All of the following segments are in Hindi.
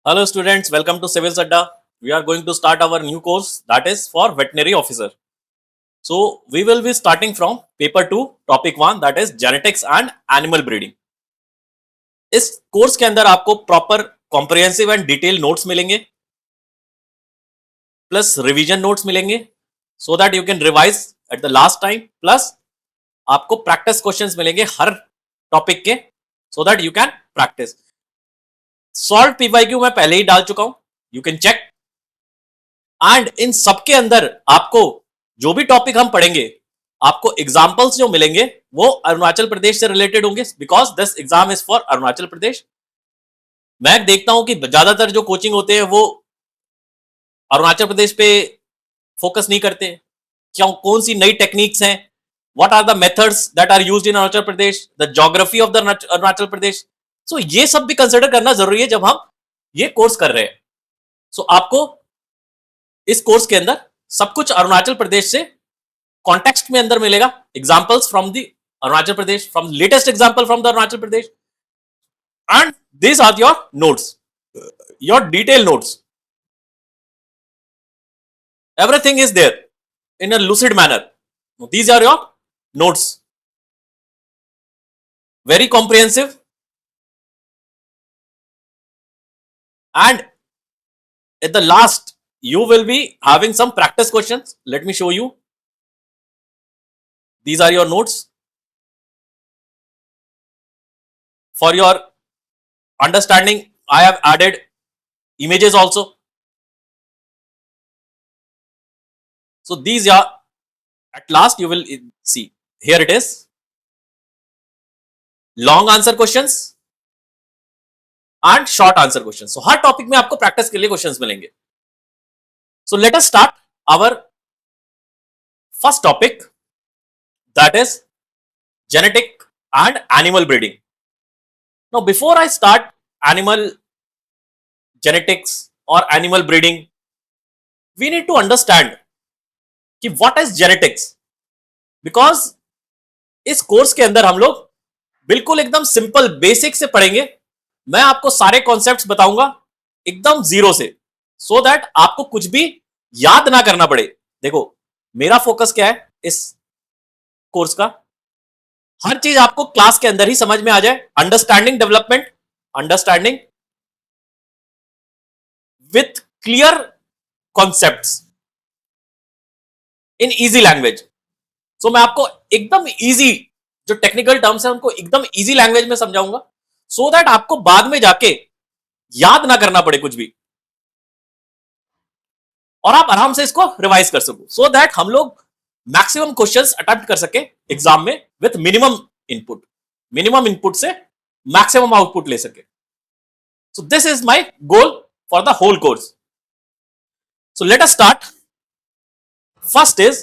Hello students, welcome to Civil Adda. We are going to start our new course that is for veterinary officer. So we will be starting from paper 2 topic 1 that is genetics and animal breeding. इस कोर्स के अंदर आपको proper comprehensive and detail notes मिलेंगे प्लस रिवीजन नोट्स मिलेंगे so that you can revise at the last time plus आपको प्रैक्टिस क्वेश्चंस मिलेंगे हर टॉपिक के so that you can practice solve PYQ मैं पहले ही डाल चुका हूं यू कैन चेक एंड इन सबके अंदर आपको जो भी टॉपिक हम पढ़ेंगे आपको एग्जाम्पल्स जो मिलेंगे वो अरुणाचल प्रदेश से रिलेटेड होंगे because this exam is for Arunachal Pradesh. मैं देखता हूं कि ज्यादातर जो कोचिंग होते हैं वो अरुणाचल प्रदेश पे फोकस नहीं करते क्यों कौन सी नई टेक्निक्स हैं what are the methods that are used in Arunachal Pradesh the geography of the Arunachal Pradesh. So ये सब भी कंसिडर करना जरूरी है जब हम ये कोर्स कर रहे हैं। सो आपको इस कोर्स के अंदर सब कुछ अरुणाचल प्रदेश से कॉन्टेक्स्ट में अंदर मिलेगा examples from the Arunachal Pradesh from latest example from the Arunachal Pradesh and this are your notes your detail notes everything is there in a lucid manner. These are your notes, very comprehensive, and at the last you will be having some practice questions. Let me show you. These are your notes for your understanding. I have added images also. So these are at last you will see here it is long answer questions and short answer questions. So her topic में आपको प्रैक्टिस के लिए क्वेश्चंस मिलेंगे. So let us start our first topic that is genetic and animal breeding. Now before I start animal genetics or animal breeding we need to understand कि व्हाट इज जेनेटिक्स बिकॉज इस कोर्स के अंदर हम लोग बिल्कुल एकदम सिंपल बेसिक से पढ़ेंगे. मैं आपको सारे कॉन्सेप्ट्स बताऊंगा एकदम जीरो से सो दैट आपको कुछ भी याद ना करना पड़े. देखो मेरा फोकस क्या है इस कोर्स का, हर चीज आपको क्लास के अंदर ही समझ में आ जाए. Understanding development, understanding with clear concepts in easy language. So मैं आपको एकदम इजी जो टेक्निकल टर्म्स है उनको एकदम इजी लैंग्वेज में समझाऊंगा सो दैट आपको बाद में जाके याद ना करना पड़े कुछ भी और आप आराम से इसको रिवाइज कर सको सो दैट हम लोग मैक्सिमम क्वेश्चंस अटेम्प्ट कर सके एग्जाम में विथ मिनिमम इनपुट से मैक्सिमम आउटपुट ले सके. So this is my goal for the whole course. So let us start. First is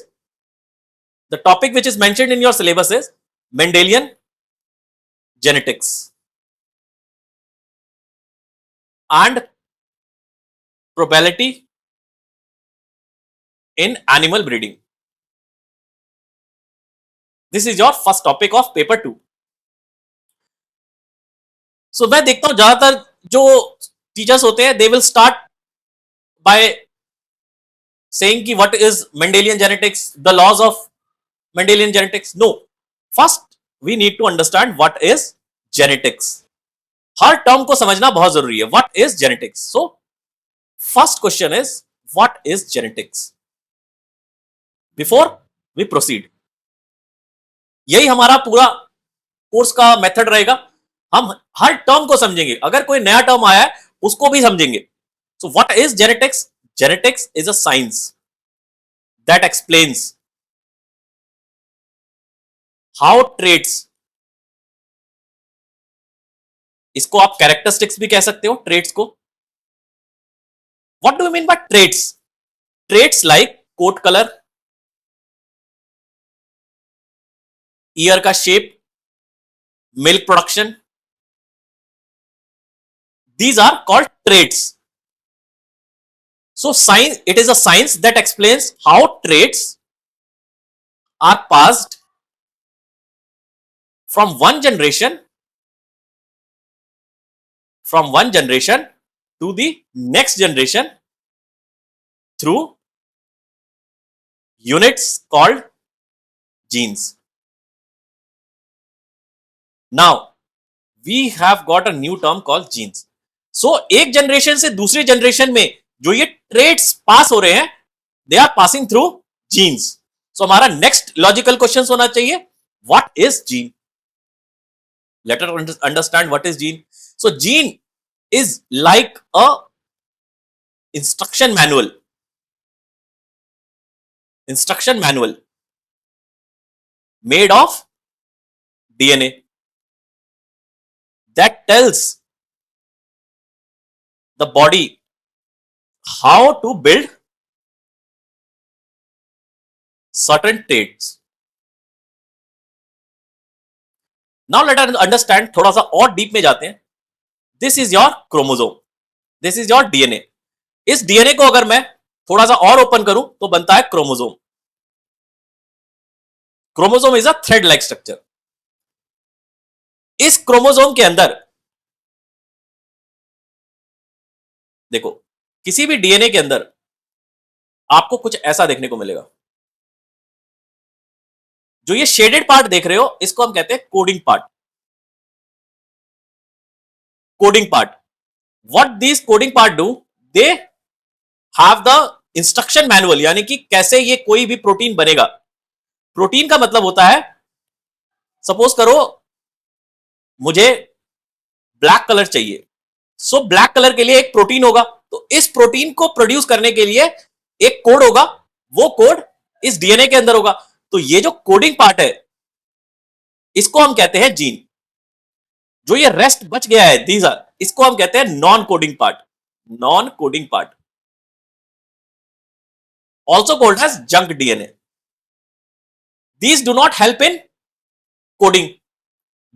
the topic which is mentioned in your syllabus is Mendelian genetics and probability in animal breeding. This is your first topic of paper 2. So मैं देखता हूं ज्यादातर जो टीचर्स होते हैं they will start by saying कि what is Mendelian genetics, the laws of Mendelian genetics. No, first we need to understand what is genetics. Her term को समझना बहुत जरूरी है. What is genetics? So first question is what is genetics? Before we proceed, यही हमारा पूरा कोर्स का मेथड रहेगा. हम हर टर्म को समझेंगे, अगर कोई नया टर्म आया है उसको भी समझेंगे. So what is genetics? Genetics is a science that explains how traits, इसको आप कैरेक्टरिस्टिक्स भी कह सकते हो ट्रेट्स को. What do you mean by traits? Traits like coat color, ear का shape, milk production, these are called traits. So science, it is a science that explains how traits are passed from one generation to the next generation through units called genes. Now we have got a new term called genes. So एक जनरेशन से दूसरी जनरेशन में जो ये ट्रेड्स पास हो रहे हैं, they are passing through genes. So हमारा नेक्स्ट लॉजिकल क्वेश्चन होना चाहिए, what is gene? Let us understand what is gene. So gene is like a instruction manual made of DNA that tells the body how to build certain traits. Now let us understand, थोड़ा सा और डीप में जाते हैं. This is your chromosome, this is your DNA. इस DNA को अगर मैं थोड़ा सा और ओपन करूं तो बनता है chromosome. Chromosome is a thread like structure. इस क्रोमोसोम के अंदर देखो, किसी भी डीएनए के अंदर आपको कुछ ऐसा देखने को मिलेगा. जो ये शेडेड पार्ट देख रहे हो, इसको हम कहते हैं coding part. Coding part. What this coding part do? They have the instruction manual, यानी कि कैसे ये कोई भी प्रोटीन बनेगा. प्रोटीन का मतलब होता है, सपोज करो मुझे ब्लैक कलर चाहिए. सो ब्लैक कलर के लिए एक प्रोटीन होगा, तो इस प्रोटीन को प्रोड्यूस करने के लिए एक कोड होगा. वो कोड इस डीएनए के अंदर होगा. तो ये जो कोडिंग पार्ट है, इसको हम कहते हैं जीन. जो ये रेस्ट बच गया है, दीज आर, इसको हम कहते हैं non coding part. Non coding part, also called as junk DNA. These do not help in coding.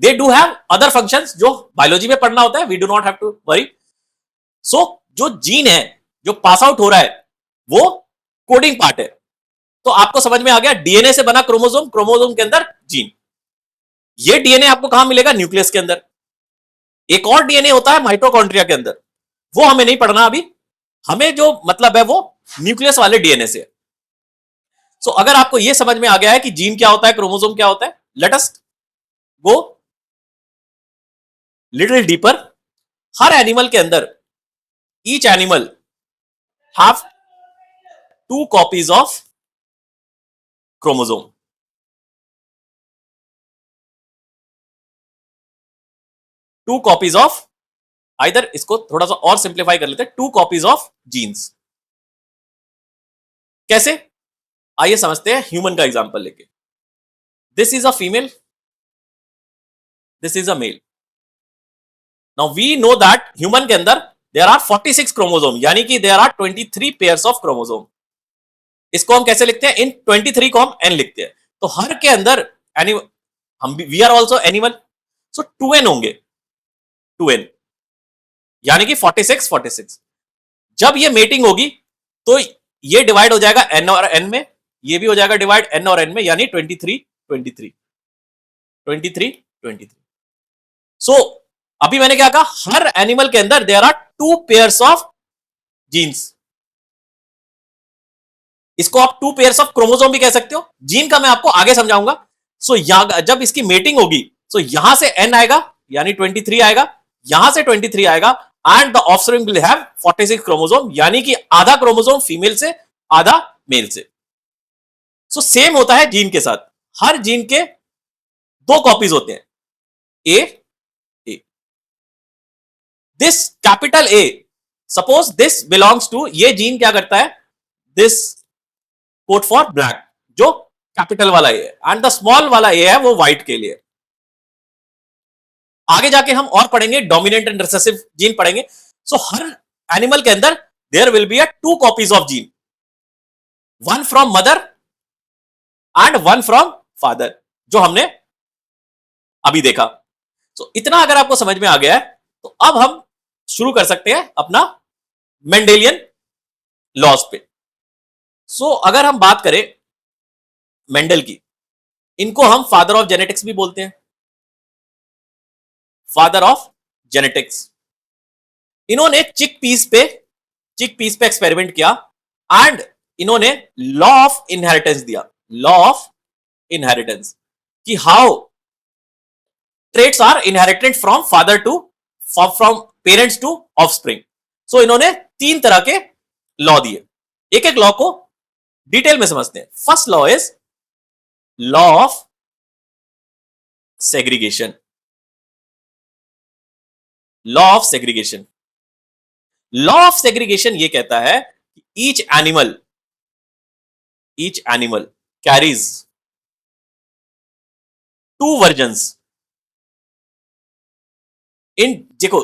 They do have other functions जो बायोलॉजी में पढ़ना होता है. We do not have to worry. So जो जीन है, जो पास आउट हो रहा है, वो कोडिंग पार्ट है. तो आपको समझ में आ गया, डीएनए से बना क्रोमोसोम, क्रोमोसोम के अंदर जीन. ये डीएनए आपको कहां मिलेगा? न्यूक्लियस के अंदर. एक और डीएनए होता है माइटोकॉन्ड्रिया के अंदर, वो हमें नहीं पढ़ना अभी. हमें जो मतलब है वो न्यूक्लियस वाले डीएनए से. सो अगर आपको यह समझ में आ गया है कि जीन क्या होता है, क्रोमोसोम क्या होता है, let us go little deeper. हर एनिमल के अंदर, each animal have 2 copies of chromosome. Two copies of, either, इसको थोड़ा सा और सिंप्लीफाई कर लेते हैं, 2 कॉपीज ऑफ जीन्स. कैसे? आइए समझते हैं ह्यूमन का एग्जांपल लेके. This is a female, this is a male. Now we know that human के अंदर देयर आर 46 क्रोमोसोम, यानी कि there are 23 pairs of chromosome. इसको हम कैसे लिखते हैं? इन 23 को हम एन लिखते हैं. तो हर के अंदर हम we are also animal, so 2n होंगे. 2n यानी कि 46 46. जब ये मेटिंग होगी तो ये डिवाइड हो जाएगा n और n में, ये भी हो जाएगा डिवाइड n और n में, यानी 23 23 23 23. सो अभी मैंने क्या कहा? हर एनिमल के अंदर there are 2 pairs of genes. इसको आप 2 पेयर्स ऑफ क्रोमोसोम भी कह सकते हो. जीन का मैं आपको आगे समझाऊंगा. सो जब इसकी मेटिंग होगी, सो यहां से n आएगा, यानी 23 आएगा, यहां से 23 आएगा, and the offspring will have 46 chromosome, यानी कि आधा क्रोमोसोम फीमेल से, आधा मेल से. सो सेम होता है जीन के साथ. हर जीन के 2 कॉपीज होते हैं, A A. This capital A, suppose this belongs to, ये जीन क्या करता है? दिस कोड फॉर ब्लैक, जो कैपिटल वाला ए है, एंड द स्मॉल वाला ए है वो व्हाइट के लिए. आगे जाके हम और पढ़ेंगे, डोमिनेंट एंड रिसेसिव जीन पढ़ेंगे. सो हर एनिमल के अंदर there will be a 2 copies of gene, 1 from mother and 1 from father, जो हमने अभी देखा. सो इतना अगर आपको समझ में आ गया है, तो अब हम शुरू कर सकते हैं अपना मेंडेलियन लॉज पे. सो अगर हम बात करें मेंडल की, इनको हम फादर ऑफ जेनेटिक्स भी बोलते हैं. Father of genetics. इन्होंने चिक पीस पे एक्सपेरिमेंट किया एंड इन्होंने लॉ ऑफ इनहेरिटेंस दिया, लॉ ऑफ इनहेरिटेंस, कि how traits are inherited from father to from parents to offspring. So इन्होंने 3 तरह के लॉ दिए, एक एक लॉ को डिटेल में समझते हैं। First law is law of segregation, law of segregation. Law of segregation ये कहता है कि ईच एनिमल कैरीज 2 वर्जन्स इन, देखो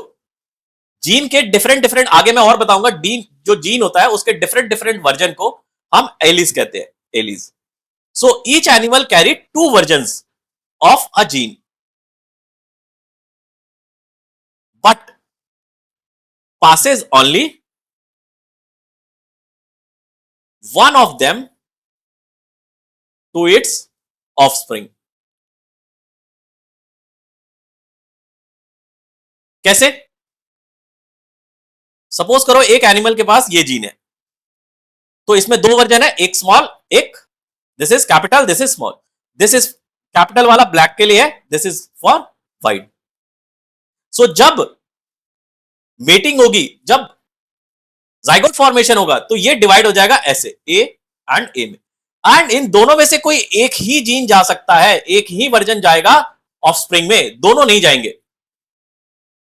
जीन के डिफरेंट आगे मैं और बताऊंगा, जो जीन होता है उसके डिफरेंट वर्जन को हम एलिस कहते हैं, alleles. So each animal carry 2 versions of a gene, but passes only one of them to its offspring। कैसे? सपोज करो एक एनिमल के पास ये जीन है, तो इसमें 2 वर्जन है, एक स्मॉल, एक this is capital, this is small. This is capital वाला ब्लैक के लिए है, दिस इज फॉर व्हाइट। सो जब मेटिंग होगी, जब जाइगोट फॉर्मेशन होगा, तो ये डिवाइड हो जाएगा ऐसे, ए एंड ए में, एंड इन दोनों में से कोई एक ही जीन जा सकता है, एक ही वर्जन जाएगा ऑफस्प्रिंग में, दोनों नहीं जाएंगे।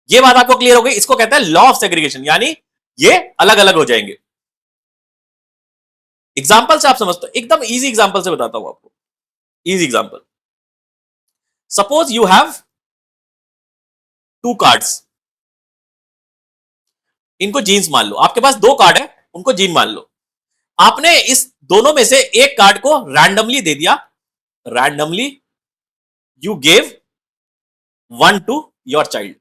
ये बात आपको क्लियर हो गई? इसको कहते हैं लॉ ऑफ सेग्रीगेशन, यानी ये अलग अलग हो जाएंगे। एग्जांपल से आप समझते हो, एकदम इजी एग्जांपल से बताता हूं आपको, easy example. Suppose you have 2 cards, इनको जीन्स मान लो, आपके पास 2 कार्ड है, उनको जीन मान लो। आपने इस दोनों में से एक कार्ड को रैंडमली दे दिया, randomly you gave 1 to your child,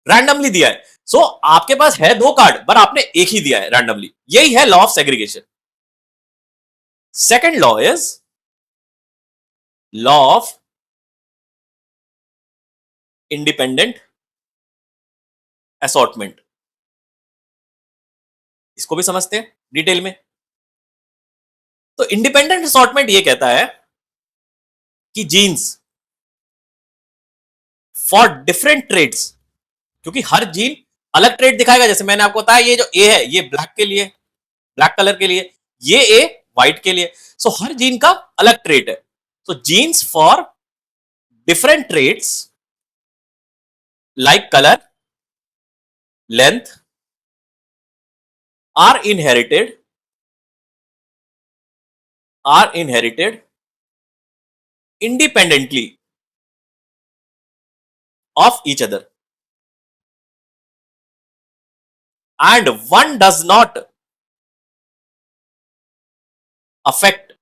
randomly दिया है। सो आपके पास है 2 कार्ड, पर आपने एक ही दिया है रैंडमली, यही है law of segregation. Second law is law of independent assortment. इसको भी समझते हैं डिटेल में। तो इंडिपेंडेंट असॉर्टमेंट ये कहता है कि जीन्स फॉर डिफरेंट ट्रेड्स, क्योंकि हर जीन अलग ट्रेड दिखाएगा, जैसे मैंने आपको बताया, ये जो ए है ये ब्लैक के लिए, ब्लैक कलर के लिए, ये ए व्हाइट के लिए। सो हर जीन का अलग ट्रेड है। So genes for different traits like colour, length are inherited independently of each other, and one does not affect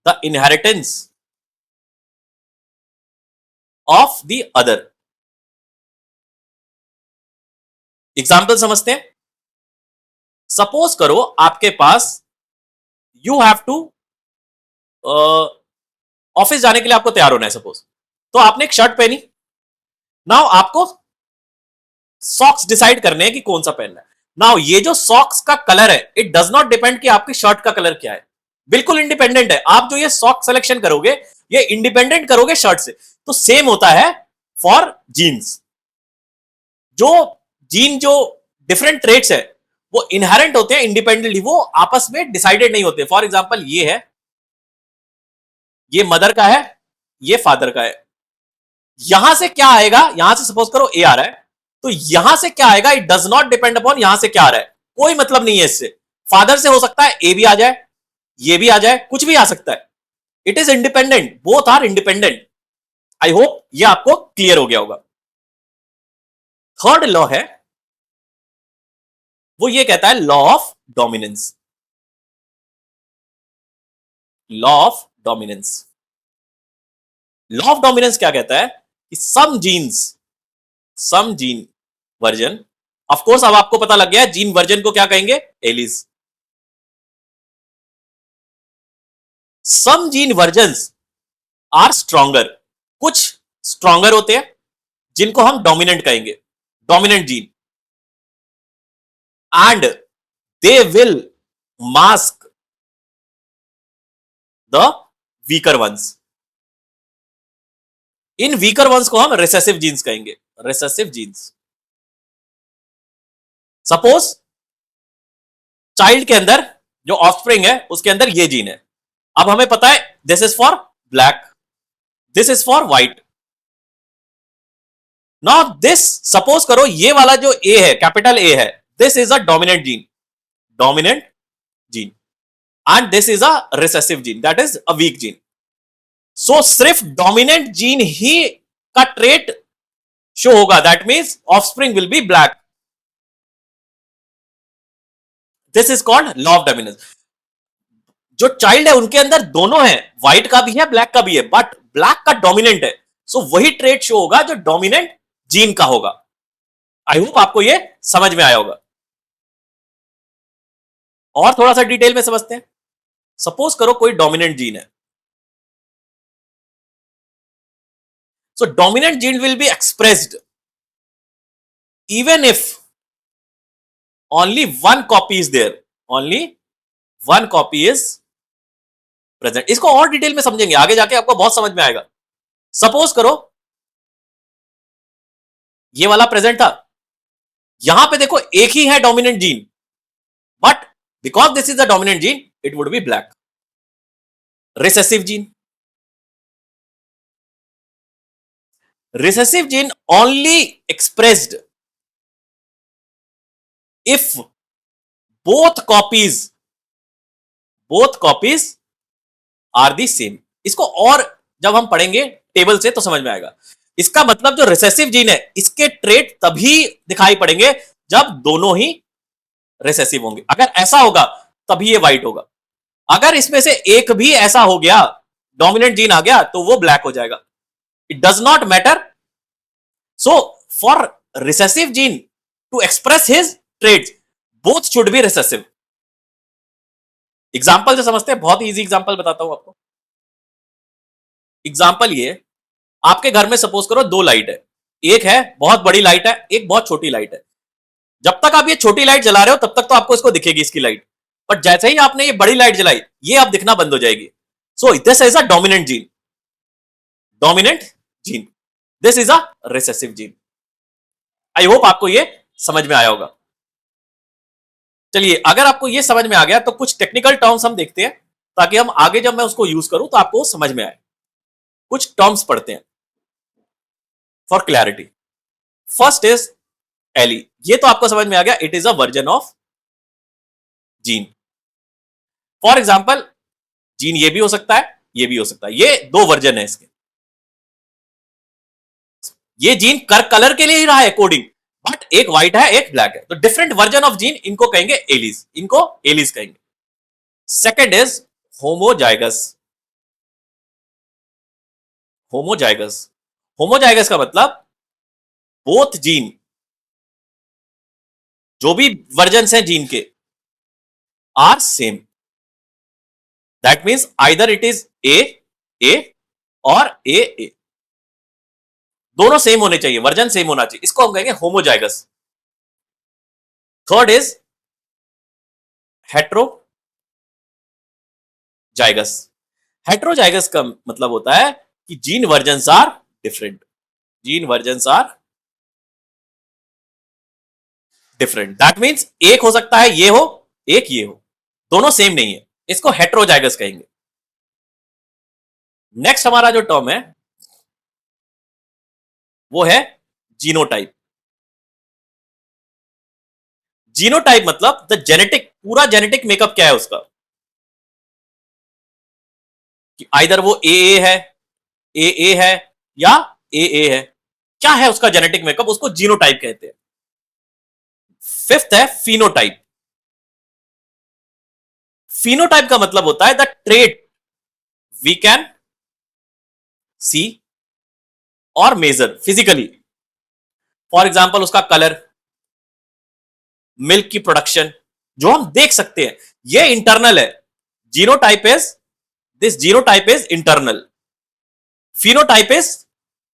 the inheritance of the other। Example समझते हैं। सपोज करो आपके पास, यू हैव टू ऑफिस जाने के लिए आपको तैयार होना है सपोज, तो आपने एक शर्ट पहनी, नाउ आपको सॉक्स डिसाइड करने हैं कि कौन सा पहनना है। नाउ ये जो सॉक्स का कलर है, इट डज नॉट डिपेंड कि आपकी शर्ट का कलर क्या है, बिल्कुल इंडिपेंडेंट है। आप जो ये सॉक सिलेक्शन करोगे, ये इंडिपेंडेंट करोगे शर्ट से। तो सेम होता है फॉर जीन्स। जो जीन जो डिफरेंट ट्रेट्स है वो इनहेरेंट होते हैं इंडिपेंडेंटली, वो आपस में डिसाइडेड नहीं होते। फॉर एग्जांपल ये है, ये मदर का है, ये फादर का है। यहां से क्या आएगा, यहां से सपोज करो ए आ रहा है, तो यहां से क्या आएगा, it does not depend upon यहां से क्या आ रहा है, कोई मतलब नहीं है इससे। फादर से हो सकता है ए भी आ जाए, ये भी आ जाए, कुछ भी आ सकता है। It is independent, both are independent. I hope ये आपको क्लियर हो गया होगा। थर्ड लॉ है, वो ये कहता है law of dominance. Law of dominance, law of dominance क्या कहता है कि सम जीन वर्जन, ऑफ कोर्स अब आपको पता लग गया जीन वर्जन को क्या कहेंगे, alleles. Some gene versions are stronger, कुछ स्ट्रॉन्गर होते हैं जिनको हम डोमिनेंट कहेंगे, dominant gene, and they will mask the weaker ones. इन वीकर वंस को हम रिसेसिव जीन्स कहेंगे, रिसेसिव जीन्स। सपोज चाइल्ड के अंदर जो ऑफस्प्रिंग है उसके अंदर ये जीन है, अब हमें पता है this is for black, this is for white. Now this, suppose करो ये वाला जो ए है, कैपिटल ए है, this is a dominant gene, dominant gene, and this is a recessive gene, that is a weak gene. So सिर्फ डोमिनेंट जीन ही का ट्रेट शो होगा, that means offspring will be black. This is called law of dominance. जो चाइल्ड है उनके अंदर दोनों है, व्हाइट का भी है ब्लैक का भी है, बट ब्लैक का डोमिनेंट है, सो वही ट्रेट शो होगा जो डोमिनेंट जीन का होगा। आई होप आपको ये समझ में आया होगा। और थोड़ा सा डिटेल में समझते हैं। सपोज करो कोई डोमिनेंट जीन है, so dominant gene will be expressed even if only one copy is there, only one copy is present। इसको और डिटेल में समझेंगे आगे जाके, आपको बहुत समझ में आएगा। सपोज करो ये वाला प्रेजेंट था, यहां पे देखो एक ही है dominant gene, but because this is the dominant gene it would B black. Recessive gene, recessive gene only expressed if both copies are the same। इसको और जब हम पढ़ेंगे टेबल से तो समझ में आएगा। इसका मतलब जो रिसेसिव जीन है इसके ट्रेट तभी दिखाई पड़ेंगे जब दोनों ही रिसेसिव होंगे। अगर ऐसा होगा तभी ये व्हाइट होगा, अगर इसमें से एक भी ऐसा हो गया, डोमिनेंट जीन आ गया, तो वो ब्लैक हो जाएगा। It does not matter. So for recessive gene to express his traits, both should be recessive। Example जो समझते हैं, बहुत इजी एग्जाम्पल बताता हूं आपको। एग्जाम्पल ये, आपके घर में सपोज करो दो लाइट है, एक है बहुत बड़ी लाइट है, एक बहुत छोटी लाइट है। जब तक आप ये छोटी लाइट जला रहे हो तब तक तो आपको इसको दिखेगी इसकी लाइट, बट जैसे ही आपने ये बड़ी लाइट जलाई ये अब दिखना बंद हो जाएगी। सो this is a dominant gene, dominant gene, this is a recessive gene. I hope आपको ये समझ में आया होगा। चलिए, अगर आपको ये समझ में आ गया तो कुछ टेक्निकल टर्म्स हम देखते हैं, ताकि हम आगे जब मैं उसको यूज करूं तो आपको समझ में आए। कुछ टर्म्स पढ़ते हैं for clarity. First is allele, ये तो आपको समझ में आ गया, it is a version of gene. For example gene ये भी हो सकता है, ये भी हो सकता है, ये दो वर्जन है इसके। ये जीन कलर के लिए ही रहा है कोडिंग, बट एक व्हाइट है एक ब्लैक है, तो डिफरेंट वर्जन ऑफ जीन, इनको कहेंगे एलिस, इनको एलिस कहेंगे। Second is homozygous. Homozygous, homozygous का मतलब बोथ जीन, जो भी वर्जन हैं जीन के, are same. That means either it is A or A, दोनों सेम होने चाहिए, वर्जन सेम होना चाहिए, इसको हम कहेंगे homozygous. Third is heterozygous. Heterozygous का मतलब होता है कि gene versions are different, gene versions are different. That means एक हो सकता है ये हो, एक ये हो, दोनों सेम नहीं है, इसको हेट्रोजाइगस कहेंगे। नेक्स्ट हमारा जो टर्म है वो है जीनोटाइप। जीनोटाइप मतलब द जेनेटिक, पूरा जेनेटिक मेकअप क्या है उसका, कि आइदर वो ए है, ए है या ए है, क्या है उसका जेनेटिक मेकअप, उसको जीनोटाइप कहते हैं। फिफ्थ है फिनोटाइप। फिनोटाइप का मतलब होता है the trait we can see or measure physically. For example उसका कलर, मिल्क की प्रोडक्शन, जो हम देख सकते हैं, ये इंटरनल है। Genotype is, this genotype is internal, phenotype is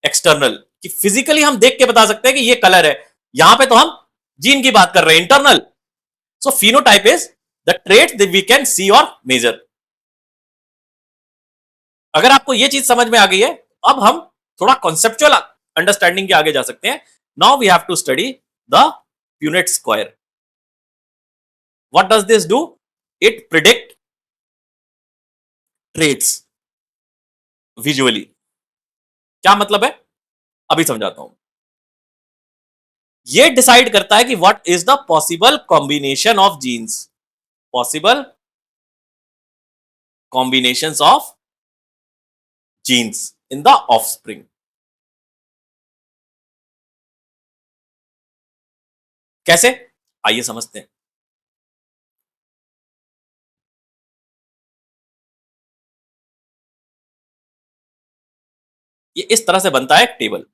external. कि फिजिकली हम देख के बता सकते हैं कि ये कलर है, यहां पे तो हम जीन की बात कर रहे हैं, internal. So phenotype is the trait that we can see or measure. अगर आपको ये चीज समझ में आ गई है, अब हम थोड़ा कॉन्सेप्चुअल अंडरस्टैंडिंग के आगे जा सकते हैं। Now we have to study the Punnett square. What does this do? It predict traits visually. क्या मतलब है, अभी समझाता हूं। ये डिसाइड करता है कि what is the possible combination of genes, possible combinations of genes in the offspring. कैसे, आइए समझते हैं। ये इस तरह से बनता है एक टेबल।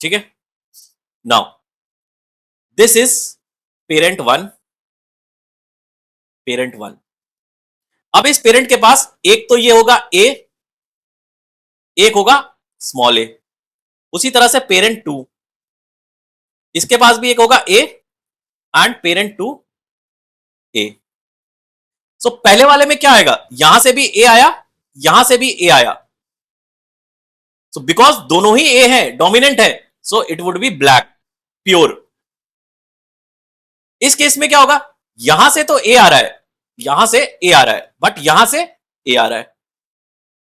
ठीक है, now this is parent one, parent one. अब इस पेरेंट के पास एक तो ये होगा ए, एक होगा स्मॉल ए। उसी तरह से पेरेंट टू, इसके पास भी एक होगा ए एंड पेरेंट टू ए। सो पहले वाले में क्या आएगा, यहां से भी ए आया, यहां से भी ए आया। सो बिकॉज दोनों ही ए है, डोमिनेंट है, सो it would B black, pure. इस केस में क्या होगा, यहां से तो ए आ रहा है, यहां से ए आ रहा है, बट यहां से ए आ रहा है।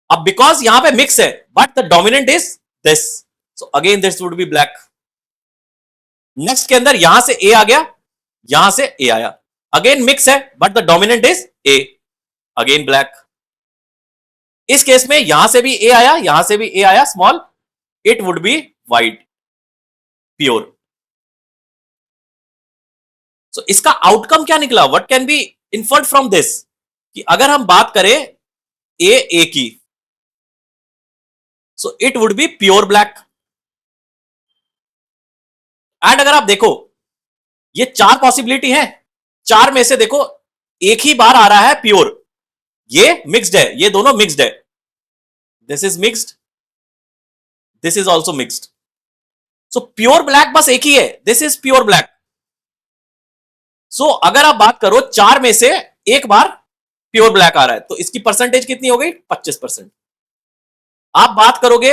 अब बिकॉज यहां पे मिक्स है, but the dominant is this, so again this would be black. Next के अंदर यहां से ए आ गया, यहां से ए आया, अगेन मिक्स है, but the dominant is a, again black. इस केस में यहां से भी ए आया, यहां से भी ए आया small, it would be white, pure. So इसका आउटकम क्या निकला, what can be inferred from this, कि अगर हम बात करें ए की, so it would be pure black. And अगर आप देखो, ये चार पॉसिबिलिटी है, चार में से देखो एक ही बार आ रहा है प्योर, ये मिक्स्ड है, ये दोनों मिक्स्ड है, this is mixed, this is also mixed. So pure black बस एक ही है, दिस इज प्योर ब्लैक। सो अगर आप बात करो चार में से एक बार प्योर ब्लैक आ रहा है, तो इसकी परसेंटेज कितनी हो गई, 25%। आप बात करोगे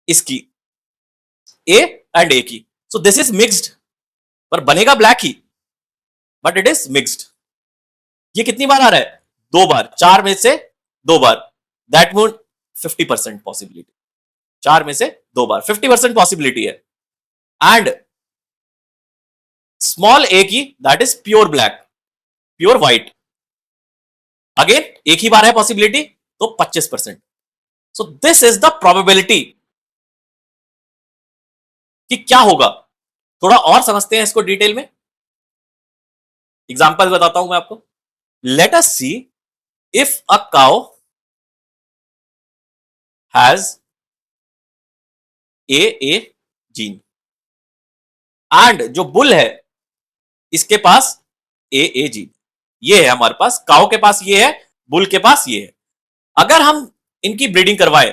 इसकी, ए एंड ए की, सो दिस इज मिक्स्ड, पर बनेगा ब्लैक ही, बट इट इज मिक्स्ड। ये कितनी बार आ रहा है, दो बार, चार में से दो बार, दैट मीन 50% पॉसिबिलिटी, चार में से दो बार 50% पॉसिबिलिटी है। एंड स्मॉल ए की, that is pure black, pure white, again एक ही बार है पॉसिबिलिटी, तो 25%। सो दिस इज द प्रोबेबिलिटी कि क्या होगा। थोड़ा और समझते हैं इसको डिटेल में, एग्जांपल बताता हूं मैं आपको। Late us see if a cow has a gene and जो बुल है इसके पास ए जीन, ये है हमारे पास, काउ के पास ये है, बुल के पास ये है। अगर हम इनकी ब्रीडिंग करवाए,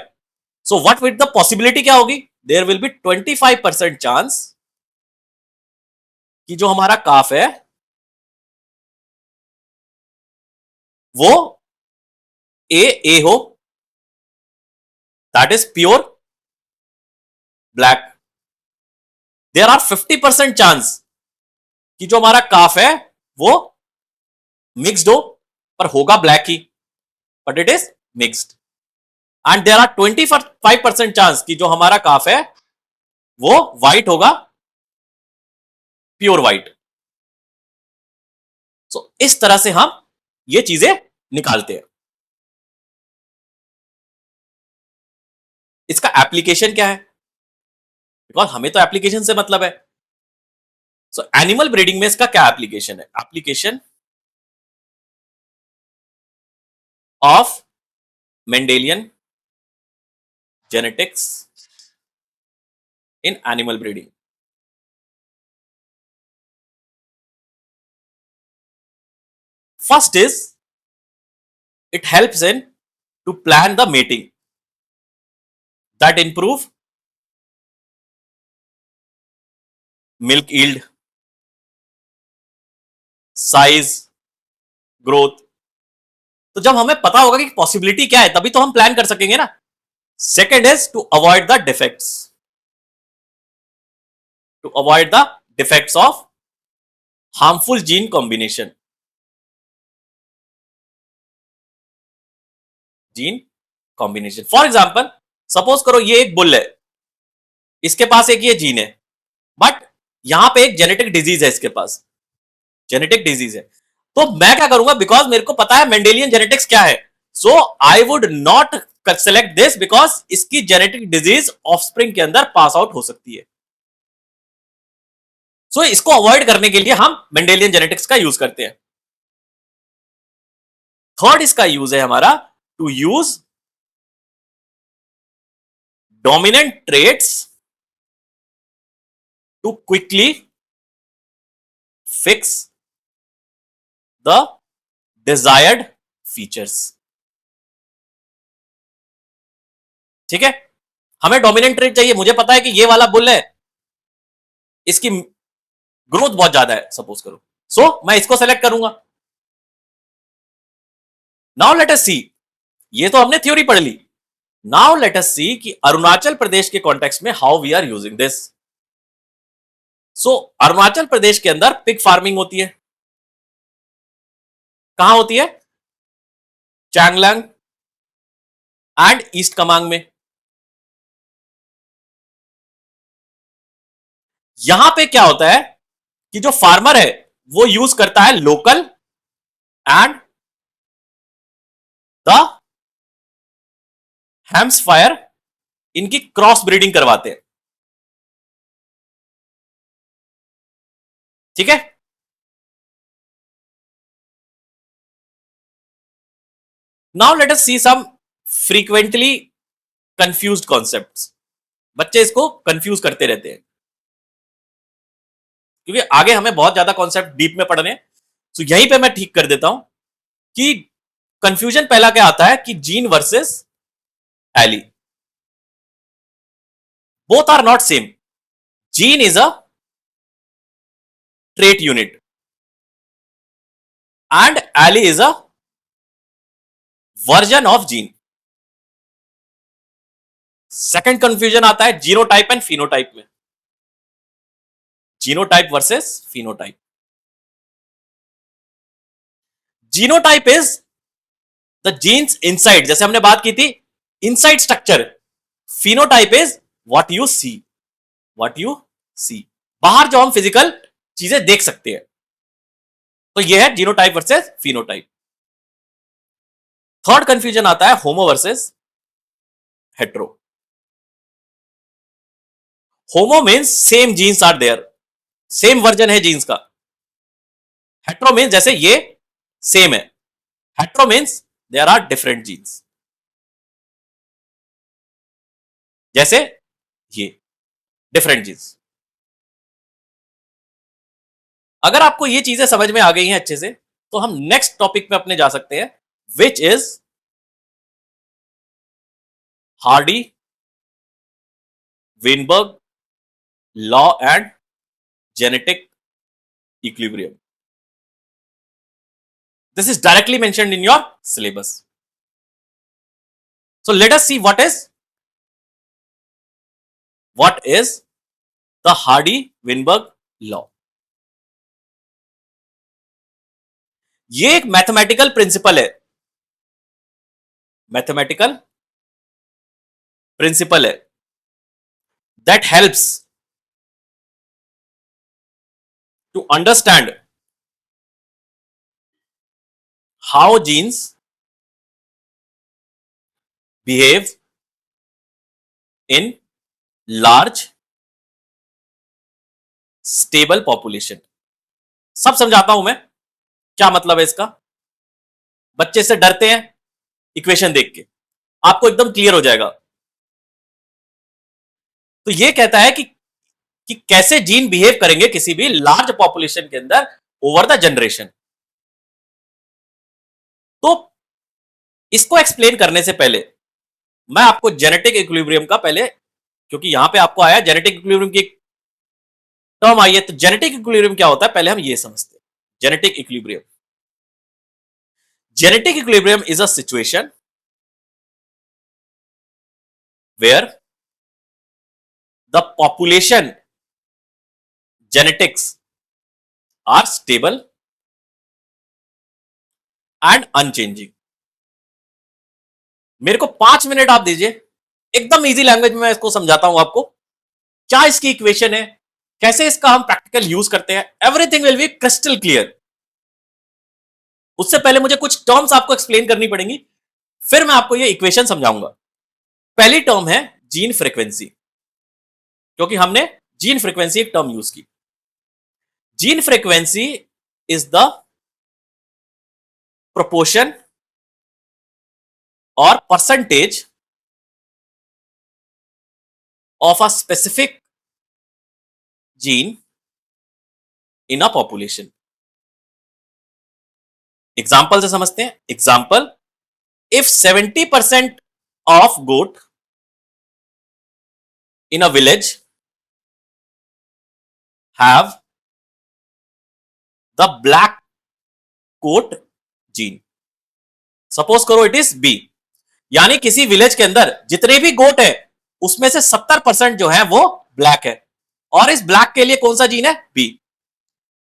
so what with the possibility क्या होगी, देयर विल बी 25% चांस कि जो हमारा काफ है वो ए हो, that is pure black. There are 50% chance कि जो हमारा काफ है वो मिक्स्ड हो, पर होगा ब्लैक ही, but it is mixed. And there are 25% chance कि जो हमारा काफ है वो व्हाइट होगा, प्योर व्हाइट। सो इस तरह से हम ये चीजें निकालते हैं। इसका एप्लीकेशन क्या है, बिकॉज हमें तो एप्लीकेशन से मतलब है। सो एनिमल ब्रीडिंग में इसका क्या एप्लीकेशन है, application of Mendelian genetics in animal breeding. First is it helps in to plan the mating that improve milk yield, size, growth. तो जब हमें पता होगा कि पॉसिबिलिटी क्या है तभी तो हम प्लान कर सकेंगे ना. Second is to avoid the defects, to avoid the defects of harmful gene combination. Gene combination for example, suppose करो ये एक बुल है, इसके पास एक ये जीन है, बट यहां पे एक जेनेटिक डिजीज है, इसके पास जेनेटिक डिजीज है. तो मैं क्या करूंगा, बिकॉज मेरे को पता है मेंडेलियन जेनेटिक्स क्या है, so I would not select this because इसकी जेनेटिक डिजीज ऑफस्प्रिंग के अंदर पास आउट हो सकती है. सो इसको अवॉइड करने के लिए हम मेंडेलियन जेनेटिक्स का यूज करते हैं. थर्ड इसका यूज है हमारा to use dominant traits to quickly fix the desired features. ठीक है, हमें डोमिनेंट ट्रेट चाहिए, मुझे पता है कि ये वाला बुल है, इसकी ग्रोथ बहुत ज्यादा है सपोज करो, सो मैं इसको सेलेक्ट करूंगा. नाउ लेट अस सी, ये तो हमने थ्योरी पढ़ ली. नाउ लेट अस सी कि अरुणाचल प्रदेश के कॉन्टेक्स्ट में how we are using this. So Arunachal Pradesh के अंदर पिग फार्मिंग होती है. कहां होती है? चांगलांग एंड ईस्ट कमांग में. यहां पे क्या होता है कि जो फार्मर है वो यूज करता है लोकल एंड द हैम्सफायर, इनकी क्रॉस ब्रीडिंग करवाते हैं. ठीक है, नाउ लेट अस सी सम फ्रीक्वेंटली कंफ्यूज्ड कॉन्सेप्ट्स. बच्चे इसको कंफ्यूज करते रहते हैं क्योंकि आगे हमें बहुत ज्यादा कॉन्सेप्ट डीप में पढ़ने. तो यहीं पे मैं ठीक कर देता हूं कि कंफ्यूजन पहला क्या आता है कि gene versus allele. Both are not same. Gene is a trait unit and allele is a version of gene. Second confusion आता है जीनोटाइप एंड फिनोटाइप में. Genotype versus phenotype. Genotype is the genes inside, जैसे हमने बात की थी inside structure. Phenotype is what you see, what you see, बाहर जो हम फिजिकल चीजें देख सकते हैं. तो यह है genotype versus phenotype. Third confusion आता है homo versus hetero. Homo means same genes are there, same version है जीन्स का. हेट्रो मीन्स जैसे ये सेम है, hetero means there are different genes. जैसे ये डिफरेंट जीन्स. अगर आपको ये चीजें समझ में आ गई हैं अच्छे से तो हम नेक्स्ट टॉपिक पे अपने जा सकते हैं, which is Hardy Weinberg law and genetic equilibrium. This is directly mentioned in your syllabus. So let us see what is the Hardy Weinberg law. ये एक मैथमेटिकल प्रिंसिपल है, मैथमेटिकल प्रिंसिपल है that helps to understand how genes behave in large stable population. सब समझाता हूं मैं, क्या मतलब है इसका. बच्चे से डरते हैं इक्वेशन देख के, आपको एकदम क्लियर हो जाएगा. तो ये कहता है कि कैसे जीन बिहेव करेंगे किसी भी लार्ज पॉपुलेशन के अंदर ओवर द जनरेशन. तो इसको एक्सप्लेन करने से पहले मैं आपको जेनेटिक इक्विलिब्रियम का पहले, क्योंकि यहां पे आपको आया जेनेटिक इक्विलिब्रियम की टर्म आई है, तो जेनेटिक इक्विलिब्रियम क्या होता है पहले हम ये समझते हैं। Genetic equilibrium, genetic equilibrium is a situation where the population genetics are stable and unchanging। मेरे को 5 मिनट आप दीजिए, एकदम इजी लैंग्वेज में मैं इसको समझाता हूं आपको क्या इसकी इक्वेशन है, कैसे इसका हम प्रैक्टिकल यूज करते हैं, everything will B crystal clear. उससे पहले मुझे कुछ टर्म्स आपको एक्सप्लेन करनी पड़ेंगी, फिर मैं आपको ये इक्वेशन समझाऊंगा। पहली टर्म है जीन फ्रीक्वेंसी, क्योंकि हमने जीन फ्रीक्वेंसी एक टर्म यूज की। Gene frequency is the proportion or percentage of a specific gene in a population। Example से समझते हैं। Example, if 70% of goat in a village have the black coat gene, suppose करो इट इज बी, यानी किसी विलेज के अंदर जितने भी गोट है उसमें से 70% जो है वो ब्लैक है, और इस ब्लैक के लिए कौन सा जीन है, बी।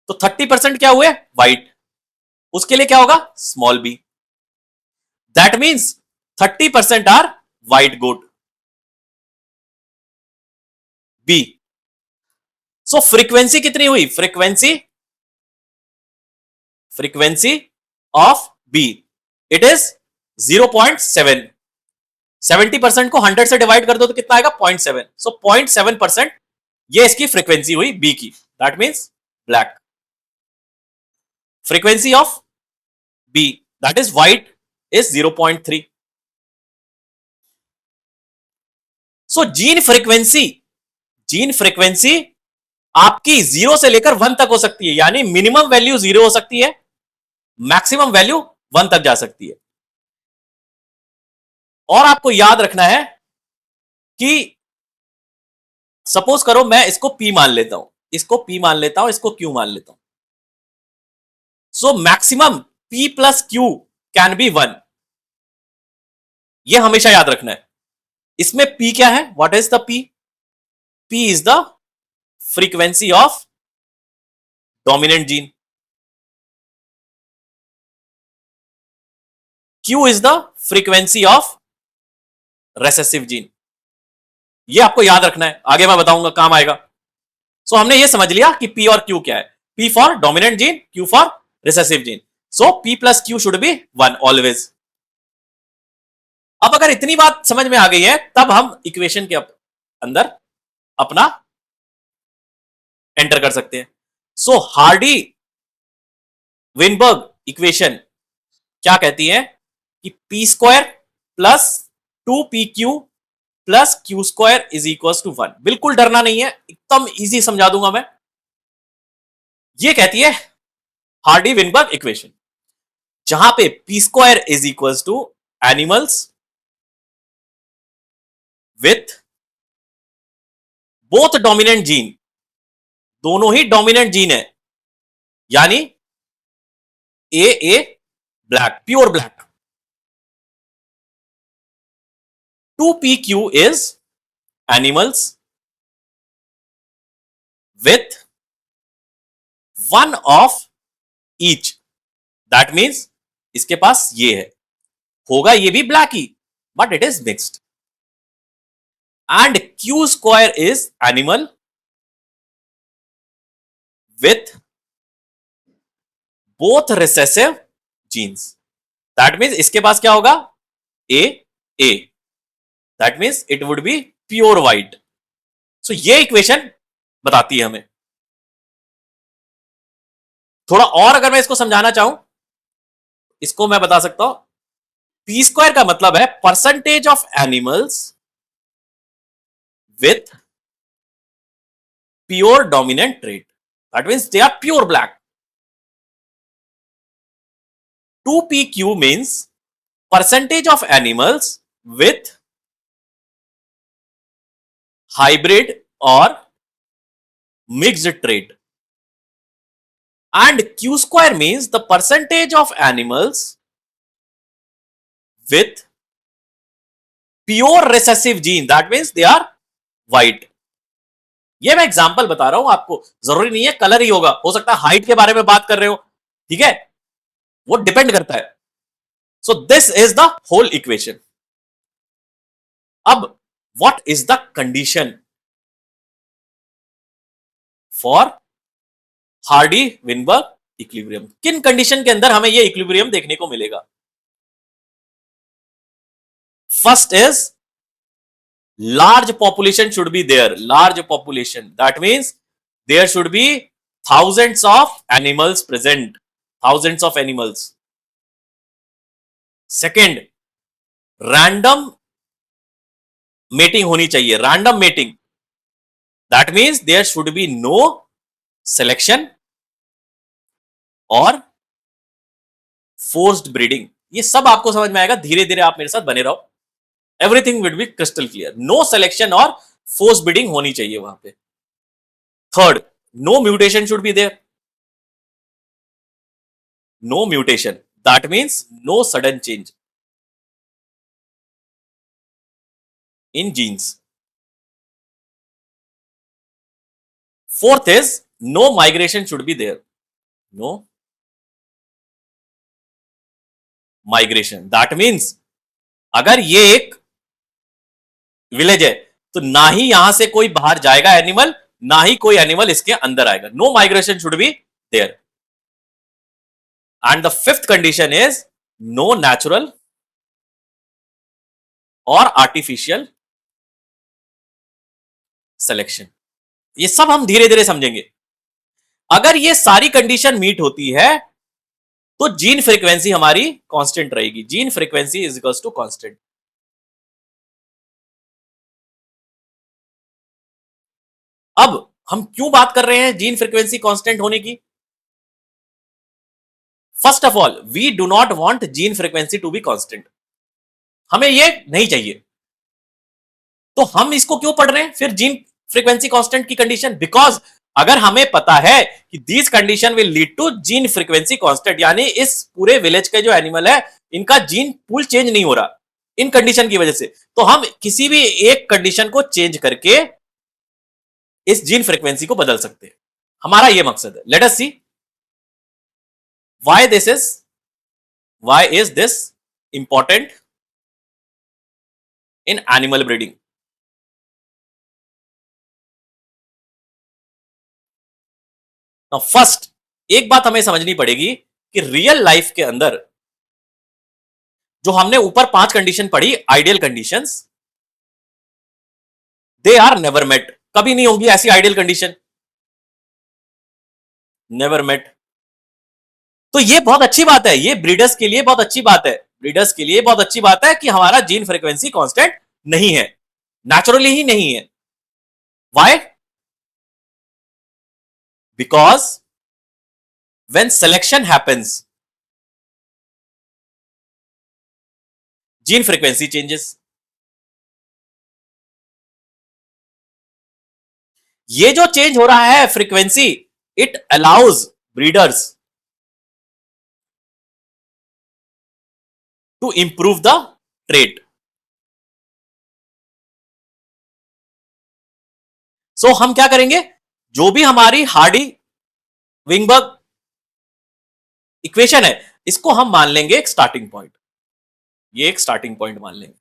तो 30% क्या हुए, व्हाइट, उसके लिए क्या होगा, small b. That means 30% are white goat, b. So frequency कितनी हुई, frequency of B it is 0.7। 70% को 100 से डिवाइड कर दो तो कितना आएगा, 0.7। सो 0.7% ये इसकी फ्रीक्वेंसी हुई बी की, that means black. Frequency of b that is white is 0.3। So gene frequency आपकी 0 से लेकर 1 तक हो सकती है, यानी मिनिमम वैल्यू 0 हो सकती है, मैक्सिमम वैल्यू 1 तक जा सकती है। और आपको याद रखना है कि सपोज करो मैं इसको P मान लेता हूं, इसको P मान लेता हूं, इसको Q मान लेता हूं। So maximum P plus Q can be 1, यह हमेशा याद रखना है। इसमें P क्या है, what is the P? P is the frequency of dominant gene, Q is the frequency of recessive gene. ये आपको याद रखना है, आगे मैं बताऊंगा काम आएगा। सो हमने ये समझ लिया कि P और Q क्या है, P for dominant gene, Q for recessive gene. So P plus Q should be 1 always. अब अगर इतनी बात समझ में आ गई है तब हम इक्वेशन के अंदर अपना एंटर कर सकते हैं। सो हार्डी विनबर्ग इक्वेशन क्या कहती है कि P square plus 2PQ plus Q square is equal to 1। बिल्कुल डरना नहीं है, एकदम इजी समझा दूंगा मैं। ये कहती है हार्डी विनबर्ग इक्वेशन, जहां पे P square is equal to animals with both dominant gene, दोनों ही डोमिनेंट जीन है, यानी A black, pure black. 2PQ is animals with one of each, that means इसके पास ये है, होगा ये भी ब्लैक ही but it is mixed. And Q square is animal with both recessive genes, that means इसके पास क्या होगा, A, that means it would be pure white। so ये इक्वेशन बताती है हमें। थोड़ा और अगर मैं इसको समझाना चाहूं, इसको मैं बता सकता हूं, P स्क्वायर का मतलब है percentage of animals with pure dominant trait, that means they are pure black। 2PQ means percentage of animals with hybrid or mixed trait, and Q square means the percentage of animals with pure recessive gene, that means they are white. ये मैं एग्जांपल बता रहा हूं आपको, जरूरी नहीं है कलर ही होगा, हो सकता है हाइट के बारे में बात कर रहे हो, ठीक है, वो डिपेंड करता है. So this is the whole equation. अब what is the condition for Hardy Weinberg equilibrium? किन कंडीशन के अंदर हमें ये इक्विलिब्रियम देखने को मिलेगा? First is large population should be there. Large population, that means there should be thousands of animals present, thousands of animals. Second, random mating होनी चाहिए, random mating, that means there should be no selection or forced breeding. ये सब आपको समझ में आएगा, धीरे धीरे आप मेरे साथ बने रहो. Everything will be crystal clear. No selection or forced breeding होनी चाहिए वहां पे. Third, no mutation should be there. No mutation, that means no sudden change in genes. Fourth is no migration should be there. No migration, that means अगर ये एक विलेज है तो ना ही यहां से कोई बाहर जाएगा एनिमल, ना ही कोई एनिमल इसके अंदर आएगा. No migration should be there. And the fifth condition is no natural or artificial selection. ये सब हम धीरे धीरे समझेंगे. अगर ये सारी कंडीशन मीट होती है तो जीन फ्रीक्वेंसी हमारी कांस्टेंट रहेगी. Gene frequency is equals to constant. अब हम क्यों बात कर रहे हैं जीन फ्रीक्वेंसी कांस्टेंट होने की? First of all, we do not want gene frequency to be constant. हमें ये नहीं चाहिए. तो हम इसको क्यों पढ़ रहे हैं फिर जीन फ्रीक्वेंसी कांस्टेंट की कंडीशन? बिकॉज अगर हमें पता है कि this condition will lead to gene frequency constant, यानी इस पूरे विलेज के जो एनिमल है इनका जीन पूल चेंज नहीं हो रहा इन कंडीशन की वजह से, तो हम किसी भी एक कंडीशन को चेंज करके इस जीन फ्रीक्वेंसी को बदल सकते हैं. हमारा यह मकसद है. Let us see why is this important in animal breeding. Now first एक बात हमें समझनी पड़ेगी कि रियल लाइफ के अंदर जो हमने ऊपर 5 कंडीशन पढ़ी, ideal conditions, they are never met. कभी नहीं होगी ऐसी आइडियल कंडीशन, नेवर मेट. तो ये बहुत अच्छी बात है, ये ब्रीडर्स के लिए बहुत अच्छी बात है. ब्रीडर्स के लिए बहुत अच्छी बात है कि हमारा जीन फ्रीक्वेंसी कांस्टेंट नहीं है, नेचुरली ही नहीं है. Why? Because when selection happens, gene frequency changes. ये जो चेंज हो रहा है frequency, it allows breeders to improve the trait. So हम क्या करेंगे, जो भी हमारी हार्डी विंगबर्ग इक्वेशन है इसको हम मान लेंगे एक स्टार्टिंग पॉइंट. ये एक स्टार्टिंग पॉइंट मान लेंगे.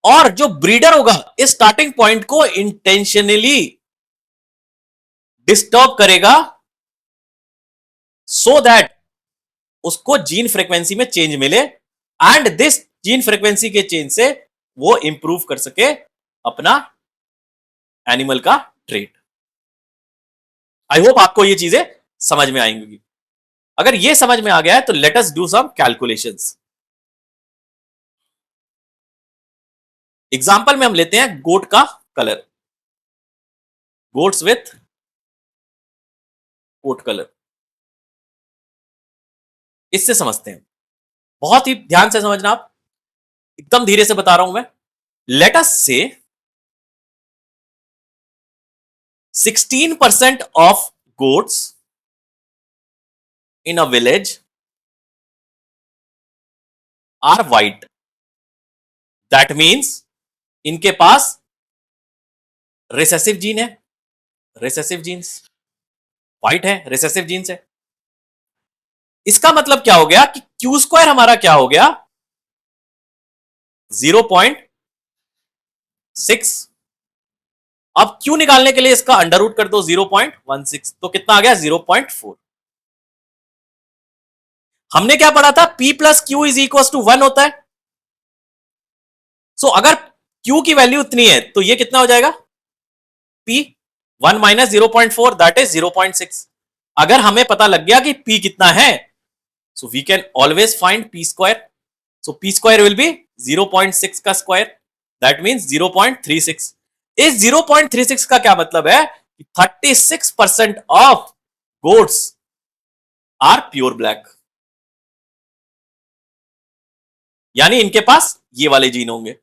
और जो ब्रीडर होगा इस स्टार्टिंग पॉइंट को इंटेंशनली डिस्टर्ब करेगा सो दैट उसको जीन फ्रीक्वेंसी में चेंज मिले, एंड दिस जीन फ्रीक्वेंसी के चेंज से वो इंप्रूव कर सके अपना एनिमल का ट्रेट. आई होप आपको ये चीजें समझ में आएंगी. अगर ये समझ में आ गया है तो let us do some calculations. Example में हम लेते हैं गोट का colour, goats with coat colour. इससे समझते हैं, बहुत ही ध्यान से समझना, आप एकदम धीरे से बता रहा हूं मैं। लेट अस से 16% of goats in a village are white. That means इनके पास रिसेसिव जीन है, रिसेसिव जीन्स व्हाइट है, रिसेसिव जीन्स है। इसका मतलब क्या हो गया कि क्यू स्क्वायर हमारा क्या हो गया 0.6। अब क्यू निकालने के लिए इसका अंडर रूट कर दो 0.16, तो कितना आ गया 0.4। हमने क्या पढ़ा था, P plus Q is equal to 1 होता है। सो अगर Q की वैल्यू इतनी है तो ये कितना हो जाएगा P 1 माइनस 0.4 दैट इज 0.6। अगर हमें पता लग गया कि P कितना है, so we can always find P square. So P square will be 0.6 का स्क्वायर, दैट मीन्स 0.36। इस 0.36 का क्या मतलब है, 36% of goats are pure black, यानी इनके पास ये वाले जीन होंगे।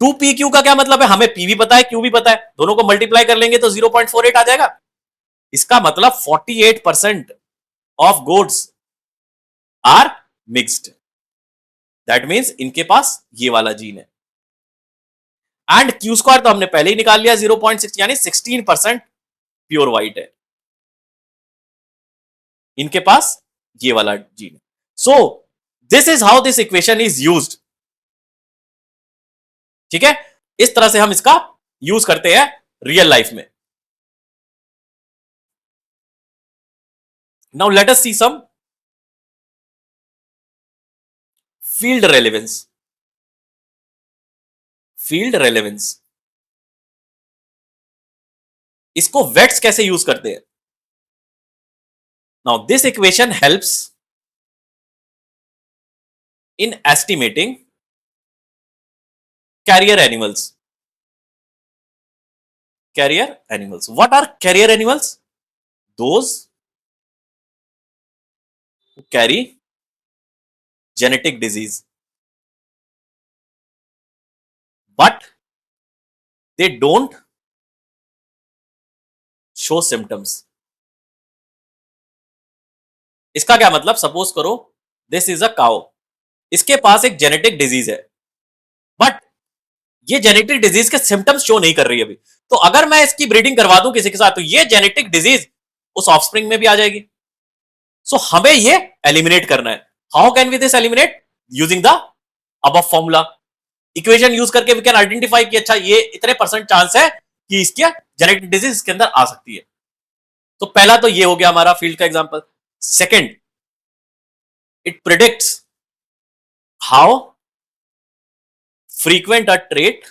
2PQ का क्या मतलब है, हमें P भी पता है Q भी पता है, दोनों को मल्टीप्लाई कर लेंगे तो 0.48 आ जाएगा। इसका मतलब 48% of goats are mixed, that means इनके पास ये वाला जीन है। एंड Q स्क्वायर तो हमने पहले ही निकाल लिया 0.6, यानी 16% प्योर व्हाइट है, इनके पास ये वाला जीन है। So this is how this equation is used. ठीक है, इस तरह से हम इसका यूज करते हैं रियल लाइफ में। नाउ लेट अस सी सम फील्ड रेलेवेंस। फील्ड रेलेवेंस, इसको वेट्स कैसे यूज करते हैं। Now this equation helps in estimating carrier animals. Carrier animals, what are carrier animals? Those who carry genetic disease but they don't show symptoms. इसका क्या मतलब, सपोज करो दिस इज अ काउ, इसके पास एक जेनेटिक डिजीज है बट ये जेनेटिक डिजीज के सिम्टम्स शो नहीं कर रही अभी, तो अगर मैं इसकी ब्रीडिंग करवा दूं किसी के साथ तो ये जेनेटिक डिजीज उस ऑफस्प्रिंग में भी आ जाएगी। सो हमें ये एलिमिनेट करना है। How can we this eliminate, using the above formula. Equation use करके वी कैन आइडेंटिफाई कि अच्छा ये इतने % चांस है कि इसके जेनेटिक डिजीज इसके अंदर आ सकती है। तो पहला तो ये हो गया हमारा फील्ड का example. Second, it predicts how frequent a trait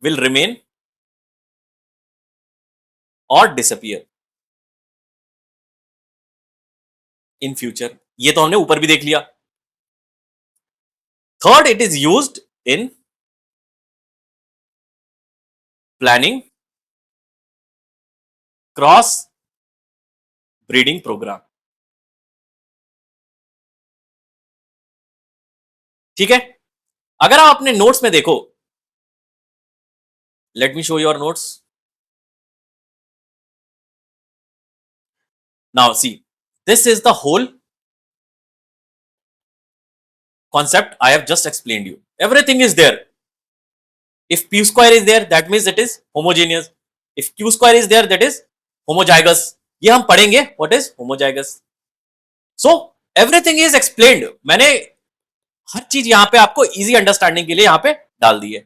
will remain or disappear in future। ये तो हमने ऊपर भी देख लिया। Third, it is used in planning cross breeding programme. ठीक है, अगर आप अपने नोट्स में देखो, let me show your notes. Now see, this is the whole concept I have just explained you. Everything is there. If P square is there, that means it is homogeneous. If Q square is there, that is homozygous. ये हम पढ़ेंगे what is homozygous. So everything is explained. मैंने हर चीज यहां पे आपको इजी अंडरस्टैंडिंग के लिए यहां पे डाल दी है।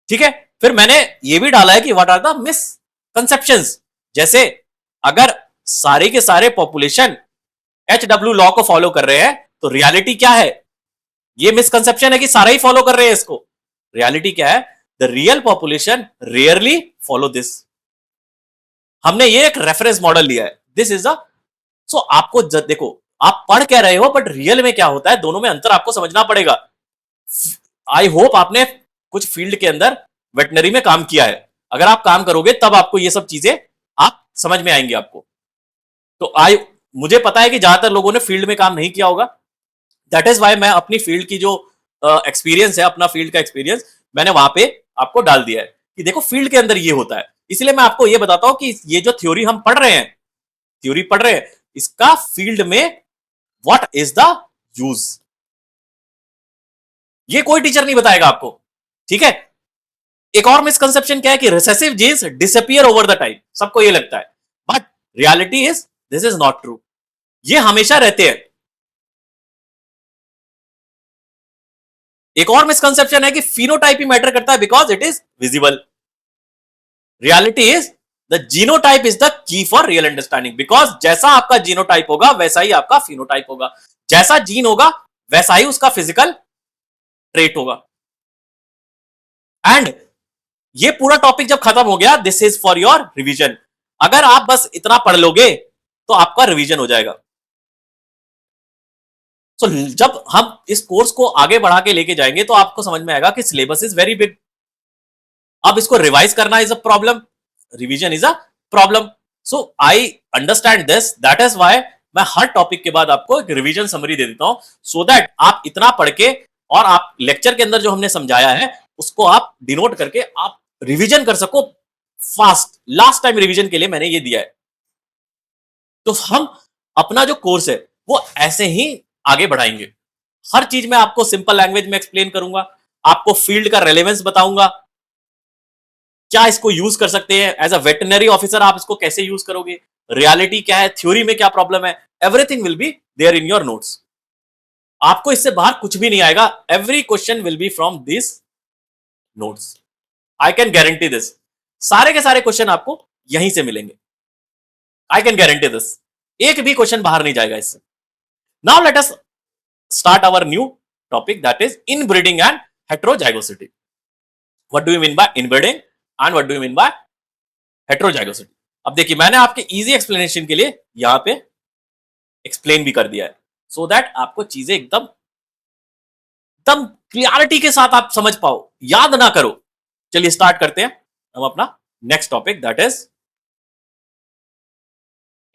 ठीक है, फिर मैंने ये भी डाला है कि व्हाट आर द मिसकंसेप्शंस। जैसे अगर सारे के सारे पॉपुलेशन HW लॉ को फॉलो कर रहे हैं तो रियलिटी क्या है, ये मिसकंसेप्शन है कि सारे ही फॉलो कर रहे हैं इसको। रियलिटी क्या है, the real population rarely follow this. हमने ये एक रेफरेंस मॉडल लिया है, दिस इज अ। सो आपको देखो, आप पढ़ क्या रहे हो बट रियल में क्या होता है, दोनों में अंतर आपको समझना पड़ेगा। आई होप आपने कुछ फील्ड के अंदर वेटनरी में काम किया है, अगर आप काम करोगे तब आपको ये सब चीजें आप समझ में आएंगी आपको। तो आई मुझे पता है कि ज्यादातर लोगों ने फील्ड में काम नहीं किया होगा, दैट इज वाई मैं अपनी फील्ड की जो एक्सपीरियंस है, अपना फील्ड का एक्सपीरियंस मैंने वहां पे आपको डाल दिया है कि देखो फील्ड के अंदर ये होता है। इसलिए मैं आपको ये बताता हूं कि ये जो थ्योरी हम पढ़ रहे हैं, थ्योरी पढ़ रहे हैं, इसका फील्ड में व्हाट इज द यूज, ये कोई टीचर नहीं बताएगा आपको, ठीक है। एक और मिसकंसेप्शन क्या है कि recessive genes disappear over the time, सबको ये लगता है, but reality is this is not true, ये हमेशा रहते हैं। एक और मिसकंसेप्शन है कि फिनोटाइप ही मैटर करता है because it is visible. Reality is the genotype is the key for real understanding, because जैसा आपका जीनोटाइप होगा वैसा ही आपका फिनोटाइप होगा, जैसा जीन होगा वैसा ही उसका फिजिकल ट्रेट होगा। एंड ये पूरा टॉपिक जब खत्म हो गया, this is for your revision, अगर आप बस इतना पढ़ लोगे तो आपका रिवीजन हो जाएगा। So, जब हम इस कोर्स को आगे बढ़ा के लेके जाएंगे तो आपको समझ में आएगा कि सिलेबस इज वेरी बिग, अब इसको रिवाइज करना is a problem, revision is a problem. So I understand this, that is why मैं हर टॉपिक के बाद आपको एक रिवीजन समरी दे देता हूं, सो दैट आप इतना पढ़ के और आप लेक्चर के अंदर जो हमने समझाया है उसको आप डिनोट करके आप रिवीजन कर सको फास्ट। लास्ट टाइम रिवीजन के लिए मैंने ये दिया है, तो हम अपना जो कोर्स है वो ऐसे ही आगे बढ़ाएंगे। हर चीज में आपको सिंपल लैंग्वेज में एक्सप्लेन करूंगा, आपको फील्ड का रेलेवेंस बताऊंगा, क्या इसको यूज कर सकते हैं एज अ वेटनरी ऑफिसर, आप इसको कैसे यूज करोगे, रियलिटी क्या है, थ्योरी में क्या प्रॉब्लम है, everything will be there in your notes. आपको इससे बाहर कुछ भी नहीं आएगा, every question will be from this notes, I can guarantee this. सारे के सारे क्वेश्चन आपको यहीं से मिलेंगे, आई कैन गारंटी दिस, एक भी क्वेश्चन बाहर नहीं जाएगा इससे। Now let us start our new topic, that is inbreeding and heterozygosity. What do you mean by inbreeding and what do you mean by heterozygosity? अब देखिए मैंने आपके इजी एक्सप्लेनेशन के लिए यहां पे एक्सप्लेन भी कर दिया है, सो दैट आपको चीजें एकदम एकदम क्लियरिटी के साथ आप समझ पाओ, याद ना करो। चलिए स्टार्ट करते हैं हम अपना next topic, that is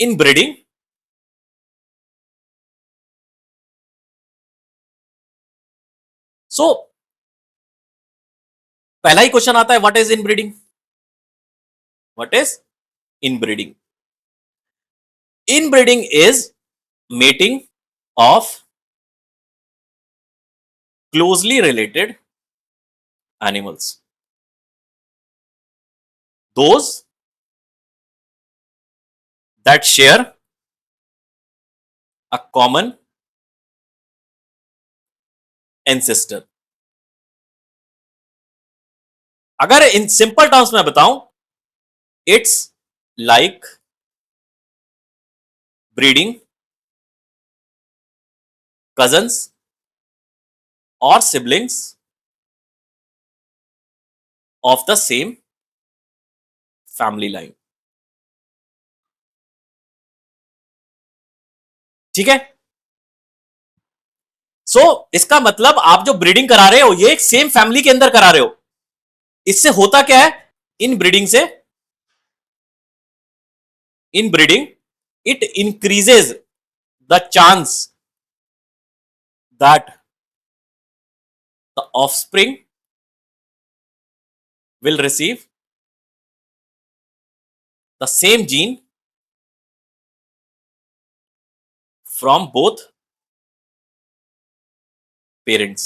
inbreeding. So पहला ही क्वेश्चन आता है, what is inbreeding, what is inbreeding? Inbreeding is mating of closely related animals, those that share a common ancestor. अगर इन सिंपल टर्म्स में बताऊं, it's like breeding cousins or siblings of the same family line, ठीक है। सो इसका मतलब आप जो ब्रीडिंग करा रहे हो ये एक सेम फैमिली के अंदर करा रहे हो। इससे होता क्या है, इन ब्रीडिंग से, इन breeding it increases the chance that the offspring will receive the same gene from both parents,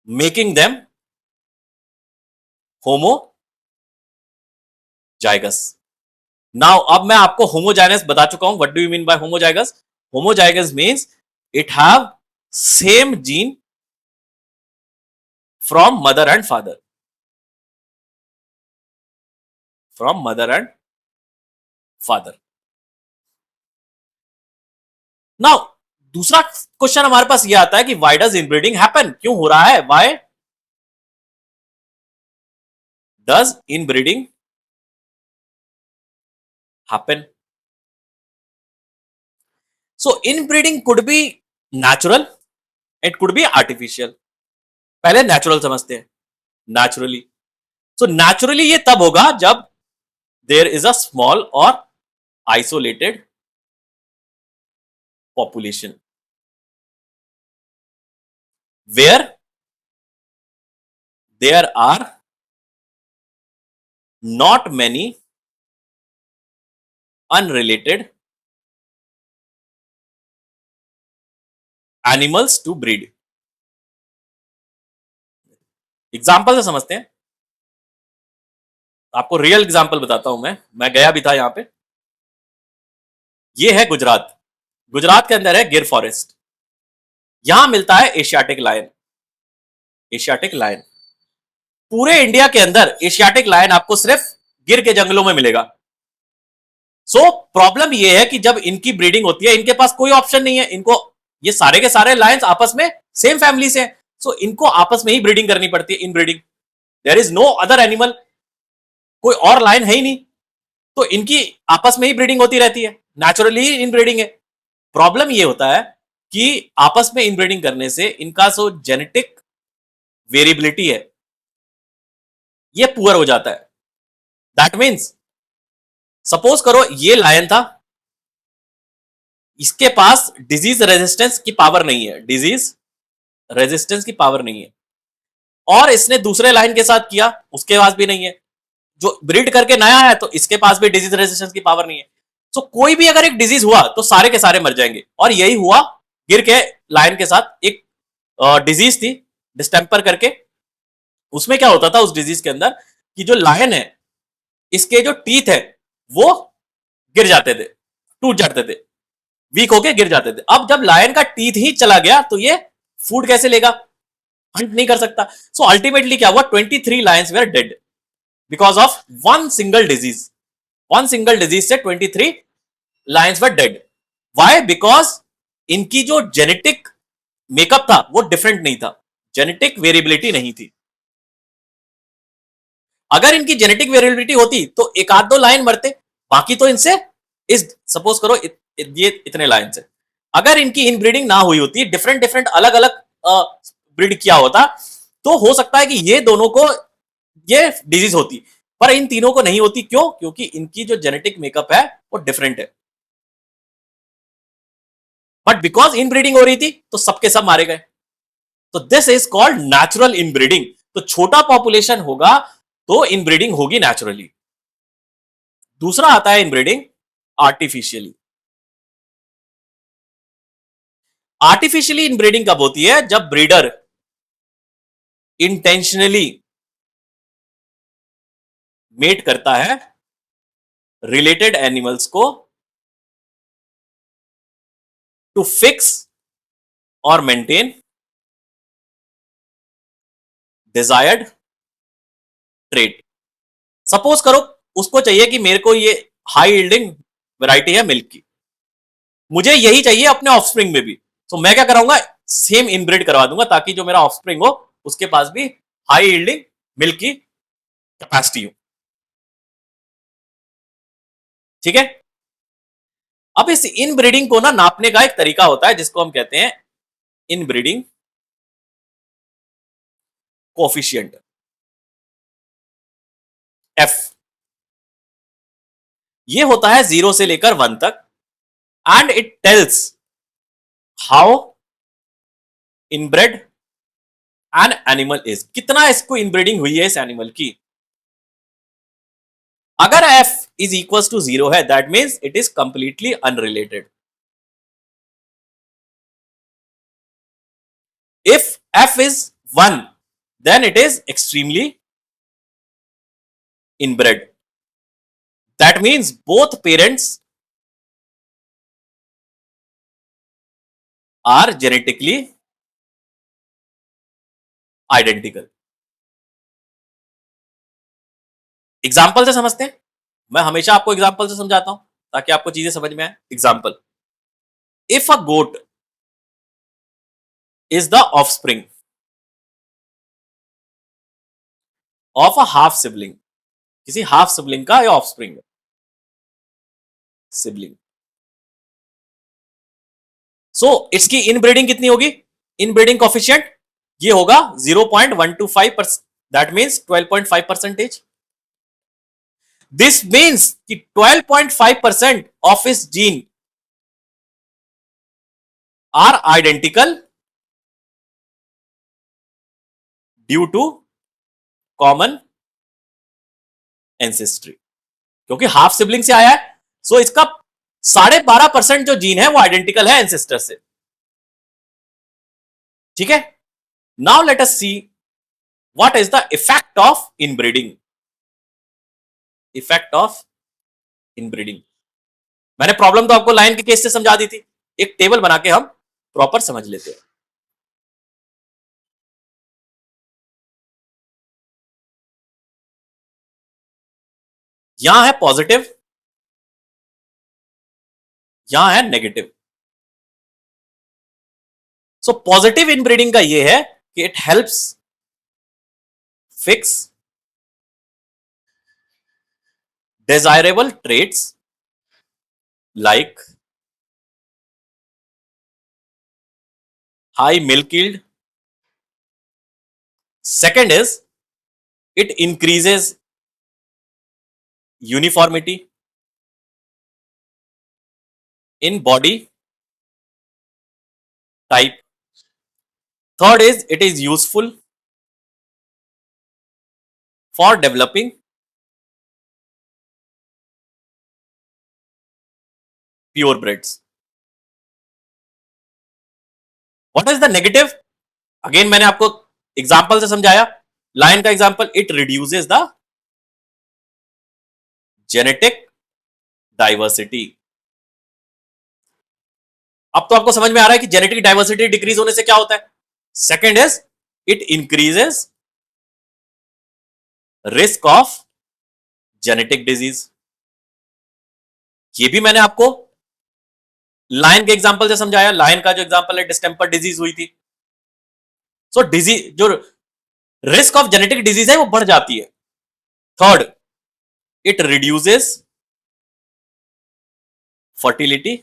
making them homozygous. Now अब मैं आपको होमोजाइगस बता चुका हूं, what do you mean bye homozygous? Homozygous means it have same gene from mother and father, from mother and father. Now दूसरा क्वेश्चन हमारे पास ये आता है कि व्हाई डज इनब्रीडिंग हैपन, क्यों हो रहा है, why does inbreeding happen? So inbreeding could be natural, it could be artificial. पहले नेचुरल समझते हैं, नेचुरली। सो नेचुरली ये तब होगा जब देयर इज अ स्मॉल और isolated population where there are not many unrelated animals to breed. Example से समझते हैं, आपको रियल एग्जाम्पल बताता हूं मैं गया भी था यहां पे। ये है गुजरात, गुजरात के अंदर है गिर फॉरेस्ट, यहां मिलता है एशियाटिक लायन। एशियाटिक लायन पूरे इंडिया के अंदर एशियाटिक लायन आपको सिर्फ गिर के जंगलों में मिलेगा। सो प्रॉब्लम ये है कि जब इनकी ब्रीडिंग होती है, इनके पास कोई ऑप्शन नहीं है, इनको ये सारे के सारे लायंस आपस में सेम फैमिली से हैं, सो इनको आपस में ही ब्रीडिंग करनी पड़ती है, inbreeding. There is no other animal, कोई और लायन है ही नहीं, तो इनकी आपस में ही ब्रीडिंग होती रहती है, नेचुरली इन ब्रीडिंग है। प्रॉब्लम ये होता है कि आपस में इन ब्रीडिंग करने से इनका जो जेनेटिक वेरिएबिलिटी है ये पुअर हो जाता है। दैट मीन्स सपोज करो ये लायन था, इसके पास डिजीज रेजिस्टेंस की पावर नहीं है, डिजीज रेजिस्टेंस की पावर नहीं है, और इसने दूसरे लाइन के साथ किया, उसके पास भी नहीं है, जो ब्रीड करके नया है तो इसके पास भी डिजीज रेजिस्टेंस की पावर नहीं है। तो कोई भी अगर एक डिजीज हुआ तो सारे के सारे मर जाएंगे, और यही हुआ गिर के लायन के साथ। एक डिजीज थी डिस्टेंपर करके, उसमें क्या होता था उस डिजीज के अंदर कि जो लायन है इसके जो टीथ है वो गिर जाते थे, टूट जाते थे, वीक होके गिर जाते थे। अब जब लायन का टीथ ही चला गया तो ये फूड कैसे लेगा, हंट नहीं कर सकता। सो अल्टीमेटली क्या हुआ, 23 lions were dead because of one single disease. One single disease से 23 lions were dead. Why? Because इनकी जो जेनेटिक मेकअप था वो डिफरेंट नहीं था, जेनेटिक वेरिएबिलिटी नहीं थी। अगर इनकी जेनेटिक वेरिएबिलिटी होती तो एक आध दो लायन मरते, बाकी तो इनसे इस सपोज करो ये इतने लायंस है, अगर इनकी इनब्रीडिंग ना हुई होती, डिफरेंट डिफरेंट अलग अलग ब्रीड किया होता, तो हो सकता है कि ये दोनों को ये डिजीज होती, पर इन तीनों को नहीं होती। क्यों? क्योंकि इनकी जो जेनेटिक मेकअप है वो डिफरेंट है। बट बिकॉज इनब्रीडिंग हो रही थी तो सबके सब मारे गए। तो this is called natural inbreeding. तो छोटा पॉपुलेशन होगा तो इनब्रीडिंग होगी नेचुरली। दूसरा आता है इनब्रीडिंग आर्टिफिशियली। आर्टिफिशियली इनब्रीडिंग कब होती है? जब ब्रीडर इंटेंशनली मेट करता है रिलेटेड एनिमल्स को टू फिक्स और मेंटेन डिजायर्ड ट्रेट। सपोज करो उसको चाहिए कि मेरे को ये हाई यील्डिंग वैरायटी है मिल्क की, मुझे यही चाहिए अपने ऑफस्प्रिंग में भी, तो मैं क्या कराऊंगा, सेम इनब्रीड करवा दूंगा ताकि जो मेरा ऑफस्प्रिंग हो उसके पास भी हाई यील्डिंग मिल्क की कैपेसिटी हो। ठीक है। अब इस इनब्रीडिंग को ना नापने का एक तरीका होता है जिसको हम कहते हैं इनब्रीडिंग कोएफिशिएंट, एफ। ये होता है 0 से लेकर 1 तक, and it tells how inbred an animal is, कितना इसको इनब्रीडिंग हुई है इस एनिमल की। अगर f इज इक्वल टू 0 है that means it is completely unrelated. If f is 1 then it is extremely inbred. That means both parents are genetically identical. Example से समझते हैं, मैं हमेशा आपको एग्जाम्पल से समझाता हूं ताकि आपको चीजें समझ में आए। Example, if a goat is the offspring of a half sibling, किसी हाफ सिबलिंग का या ऑफस्प्रिंग सिबलिंग, सो इसकी इनब्रीडिंग कितनी होगी? इनब्रीडिंग कोएफिशिएंट ये होगा 0.125%, दैट मींस 12.5%। दिस मीन्स कि 12.5% of his gene are identical due to common ancestry, क्योंकि हाफ सिबलिंग से आया है, सो इसका 12.5% जो जीन है वो आइडेंटिकल है एंसेस्टर से। ठीक है, now let us see what is the effect of inbreeding. Effect of inbreeding, मैंने प्रॉब्लम तो आपको लाइन के केस से समझा दी थी, एक टेबल बना के हम प्रॉपर समझ लेते हैं। यहां है पॉजिटिव, यहां है नेगेटिव। सो पॉजिटिव इनब्रीडिंग का ये है कि it helps fix desirable traits like high milk yield. Second is it increases uniformity in body type. Third is it is useful for developing purebreds. What is the negative? Again मैंने आपको एग्जाम्पल से समझाया, लाइन का example, it reduces the genetic diversity. अब तो आपको समझ में आ रहा है कि जेनेटिक डाइवर्सिटी डिक्रीज होने से क्या होता है। Second is it increases risk of genetic disease. ये भी मैंने आपको लाइन के एग्जांपल से समझाया, लाइन का जो एग्जांपल है डिस्टेंपर डिजीज हुई थी। सो डिजीज जो रिस्क ऑफ जेनेटिक डिजीज है वो बढ़ जाती है। Third, it reduces fertility,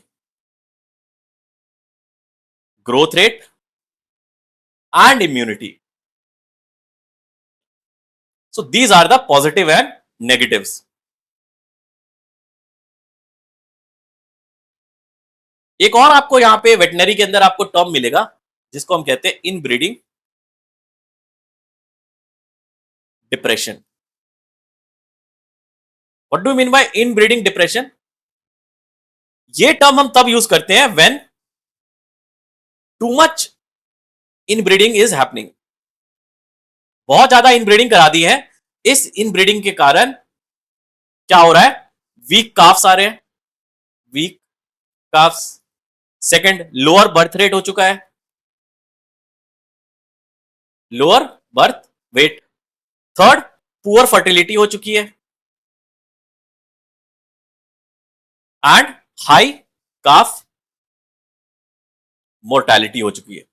growth rate and immunity. So these are the positive and negatives. एक और आपको यहां पे वेटनरी के अंदर आपको टर्म मिलेगा जिसको हम कहते हैं inbreeding depression. What do mean by inbreeding depression? ये टर्म हम तब यूज करते हैं when too much inbreeding is happening. बहुत ज्यादा इनब्रीडिंग करा दी है, इस इनब्रीडिंग के कारण क्या हो रहा है, वीक काफ्स आ रहे हैं, weak calves. Second, lower birth rate हो चुका है, lower birth weight. Third, poor fertility हो चुकी है एंड हाई काफ मोर्टैलिटी हो चुकी है।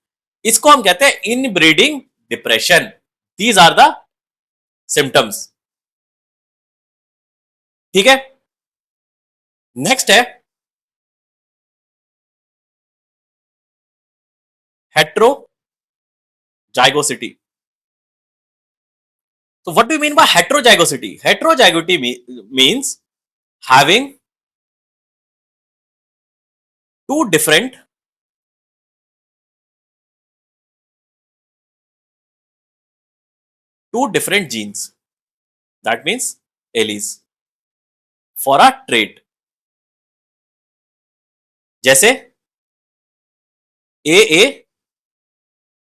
इसको हम कहते हैं inbreeding depression. These are the symptoms. ठीक है, नेक्स्ट है heterozygosity. So what do you mean by heterozygosity? Heterozygosity means having two different genes, that means alleles for a trait. जैसे AA,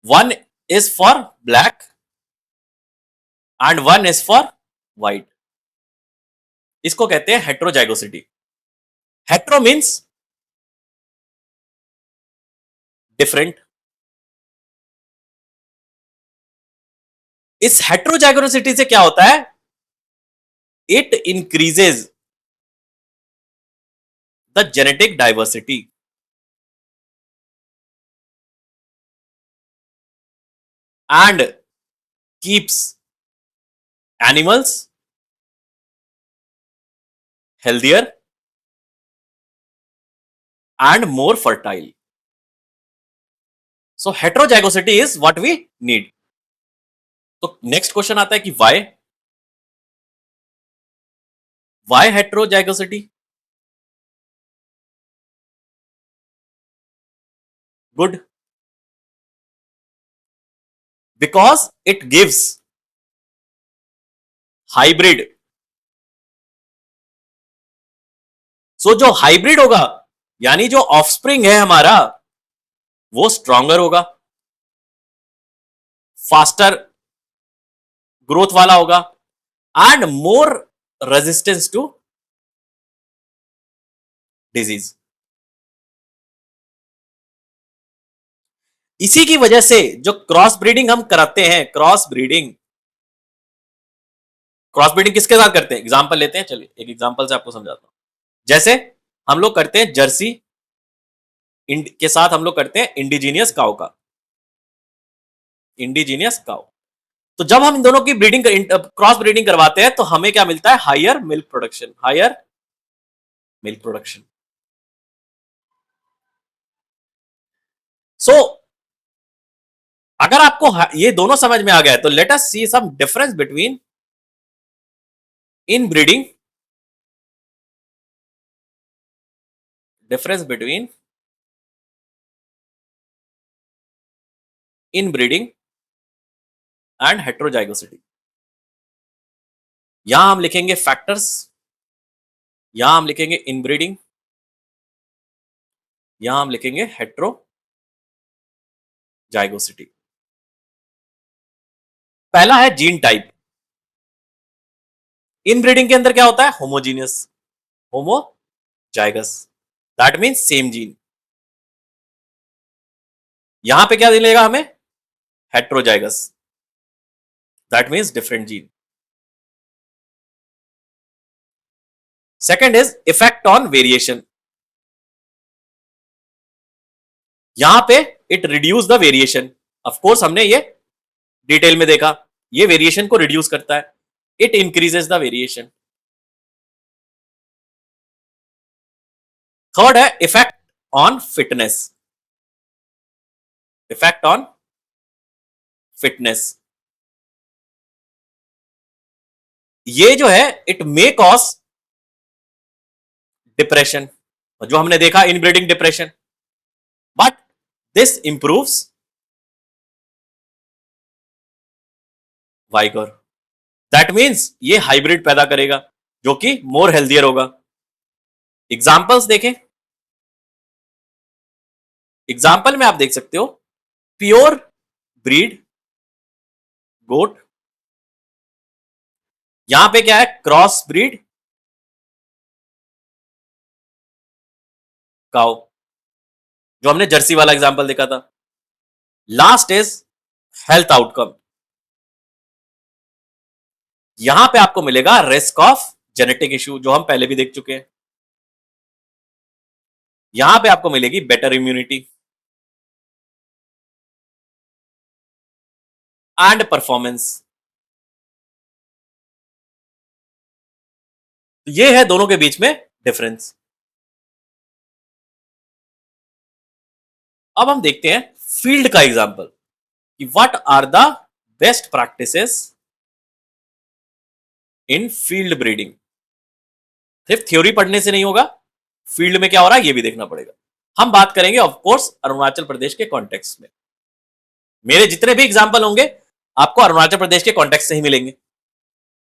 one is for black and one is for white. इसको कहते हैं हेट्रोजाइगोसिटी। Hetero means different. इस हेट्रोजाइगोसिटी से क्या होता है, it increases the genetic diversity and keeps animals healthier and more fertile. So heterozygosity is what we need. तो नेक्स्ट क्वेश्चन आता है कि why? Why heterozygosity? Good. Because it gives hybrid. So जो हाइब्रिड होगा यानी जो ऑफस्प्रिंग है हमारा वो स्ट्रॉन्गर होगा, फास्टर ग्रोथ वाला होगा and more resistance to disease. इसी की वजह से जो क्रॉस ब्रीडिंग हम कराते हैं, क्रॉस ब्रीडिंग किसके साथ करते हैं? एग्जांपल लेते हैं, चलिए एक एग्जांपल से आपको समझाता हूं। जैसे हम लोग करते हैं जर्सी के साथ हम लोग करते हैं इंडिजीनियस काउ का, इंडिजीनियस काउ। तो जब हम इन दोनों की ब्रीडिंग क्रॉस ब्रीडिंग करवाते हैं तो हमें क्या मिलता है? Higher milk production, higher milk production. So अगर आपको ये दोनों समझ में आ गया तो let us see some difference between inbreeding, difference between inbreeding and heterozygosity. यहां हम लिखेंगे फैक्टर्स, यहां हम लिखेंगे इनब्रीडिंग, यहां हम लिखेंगे हेट्रोजाइगोसिटी। पहला है जीन टाइप। इनब्रीडिंग के अंदर क्या होता है? Homogeneous, homozygous, that means same gene. यहां पे क्या मिलेगा हमें? Heterozygous, that means different gene. Second is effect on variation. यहां पे it reduce the variation. Of course हमने ये डिटेल में देखा, ये वेरिएशन को रिड्यूस करता है, it increases the variation. Third है effect on fitness, effect on fitness. ये जो है इट मे कॉज डिप्रेशन, जो हमने देखा inbreeding depression, but this improves vigour. That means ये हाइब्रिड पैदा करेगा जो कि मोर हेल्थियर होगा। एग्जांपल्स देखें, एग्जांपल में आप देख सकते हो प्योर ब्रीड गोट, यहां पे क्या है? क्रॉस ब्रीड काउ, जो हमने जर्सी वाला एग्जांपल देखा था। Last is health outcome. यहां पे आपको मिलेगा रिस्क ऑफ जेनेटिक इश्यू, जो हम पहले भी देख चुके हैं। यहां पे आपको मिलेगी बेटर इम्यूनिटी एंड परफॉर्मेंस। ये है दोनों के बीच में डिफरेंस। अब हम देखते हैं फील्ड का एग्जांपल कि what are the best practices in field breeding. सिर्फ थ्योरी पढ़ने से नहीं होगा, फील्ड में क्या हो रहा है ये भी देखना पड़ेगा। हम बात करेंगे ऑफ कोर्स अरुणाचल प्रदेश के कॉन्टेक्स्ट में। मेरे जितने भी एग्जांपल होंगे आपको अरुणाचल प्रदेश के कॉन्टेक्स्ट से ही मिलेंगे।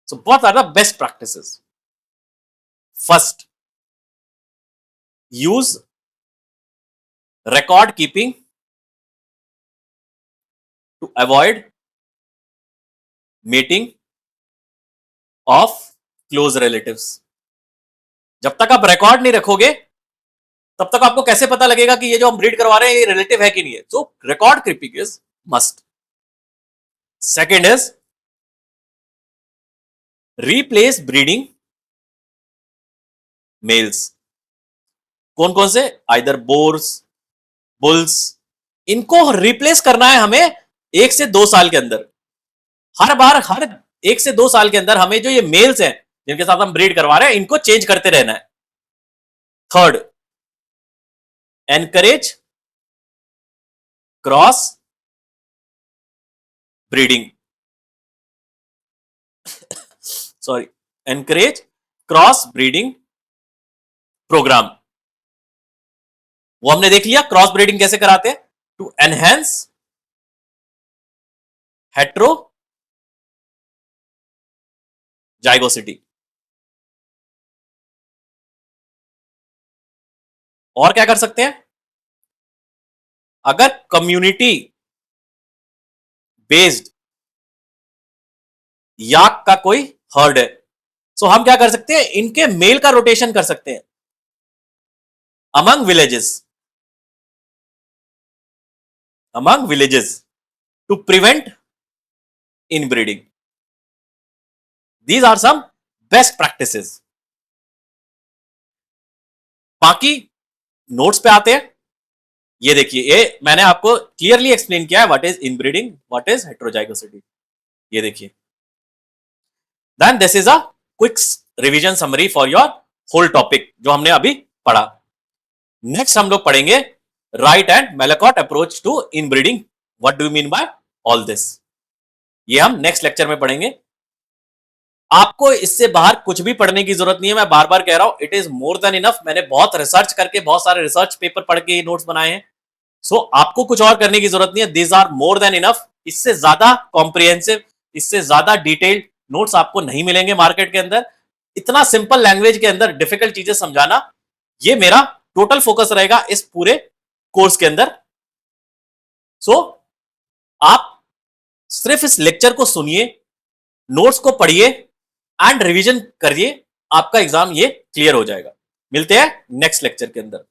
So what are the best practices? First, use record keeping to avoid mating of close relatives। जब तक आप रिकॉर्ड नहीं रखोगे तब तक आपको कैसे पता लगेगा कि ये जो हम ब्रीड करवा रहे हैं ये रिलेटिव है कि नहीं है? तो record keeping is must. Second is replace breeding males. कौन कौन से? आइदर बोर्स, बुल्स, इनको रिप्लेस करना है हमें 1 से 2 साल के अंदर। हर बार हर 1 से 2 साल के अंदर हमें जो ये मेल्स हैं जिनके साथ हम ब्रीड करवा रहे हैं इनको चेंज करते रहना है। Third, encourage cross breeding, sorry, encourage cross breeding programme, वो हमने देख लिया क्रॉस ब्रीडिंग कैसे कराते हैं, टू एनहेंस हेट्रो जाइगोसिटी। और क्या कर सकते हैं, अगर कम्युनिटी बेस्ड याक का कोई हर्ड है, सो हम क्या कर सकते हैं, इनके मेल का रोटेशन कर सकते हैं among villages to prevent inbreeding. These are some best practices. बाकी नोट्स पे आते हैं, ये देखिए, ये मैंने आपको क्लियरली एक्सप्लेन किया है what is inbreeding, what is heterozygosity, ये देखिए। Then this is a quick revision summary for your whole topic जो हमने अभी पढ़ा। नेक्स्ट हम लोग पढ़ेंगे Wright and Malecot approach to inbreeding, what do you mean by all this, ये हम नेक्स्ट लेक्चर में पढ़ेंगे। आपको इससे बाहर कुछ भी पढ़ने की जरूरत नहीं है, मैं बार बार कह रहा हूं, it is more than enough. मैंने बहुत रिसर्च करके बहुत सारे रिसर्च पेपर पढ़ के ये नोट्स बनाए हैं, सो आपको कुछ और करने की जरूरत नहीं है, these are more than enough. इससे ज्यादा कॉम्प्रिहेंसिव, इससे ज्यादा डिटेल्ड नोट्स आपको नहीं मिलेंगे मार्केट के अंदर। इतना सिंपल लैंग्वेज के अंदर डिफिकल्ट चीजें समझाना, ये मेरा टोटल फोकस रहेगा इस पूरे कोर्स के अंदर। सो आप सिर्फ इस लेक्चर को सुनिए, नोट्स को पढ़िए एंड रिवीजन करिए, आपका एग्जाम ये क्लियर हो जाएगा। मिलते हैं नेक्स्ट लेक्चर के अंदर।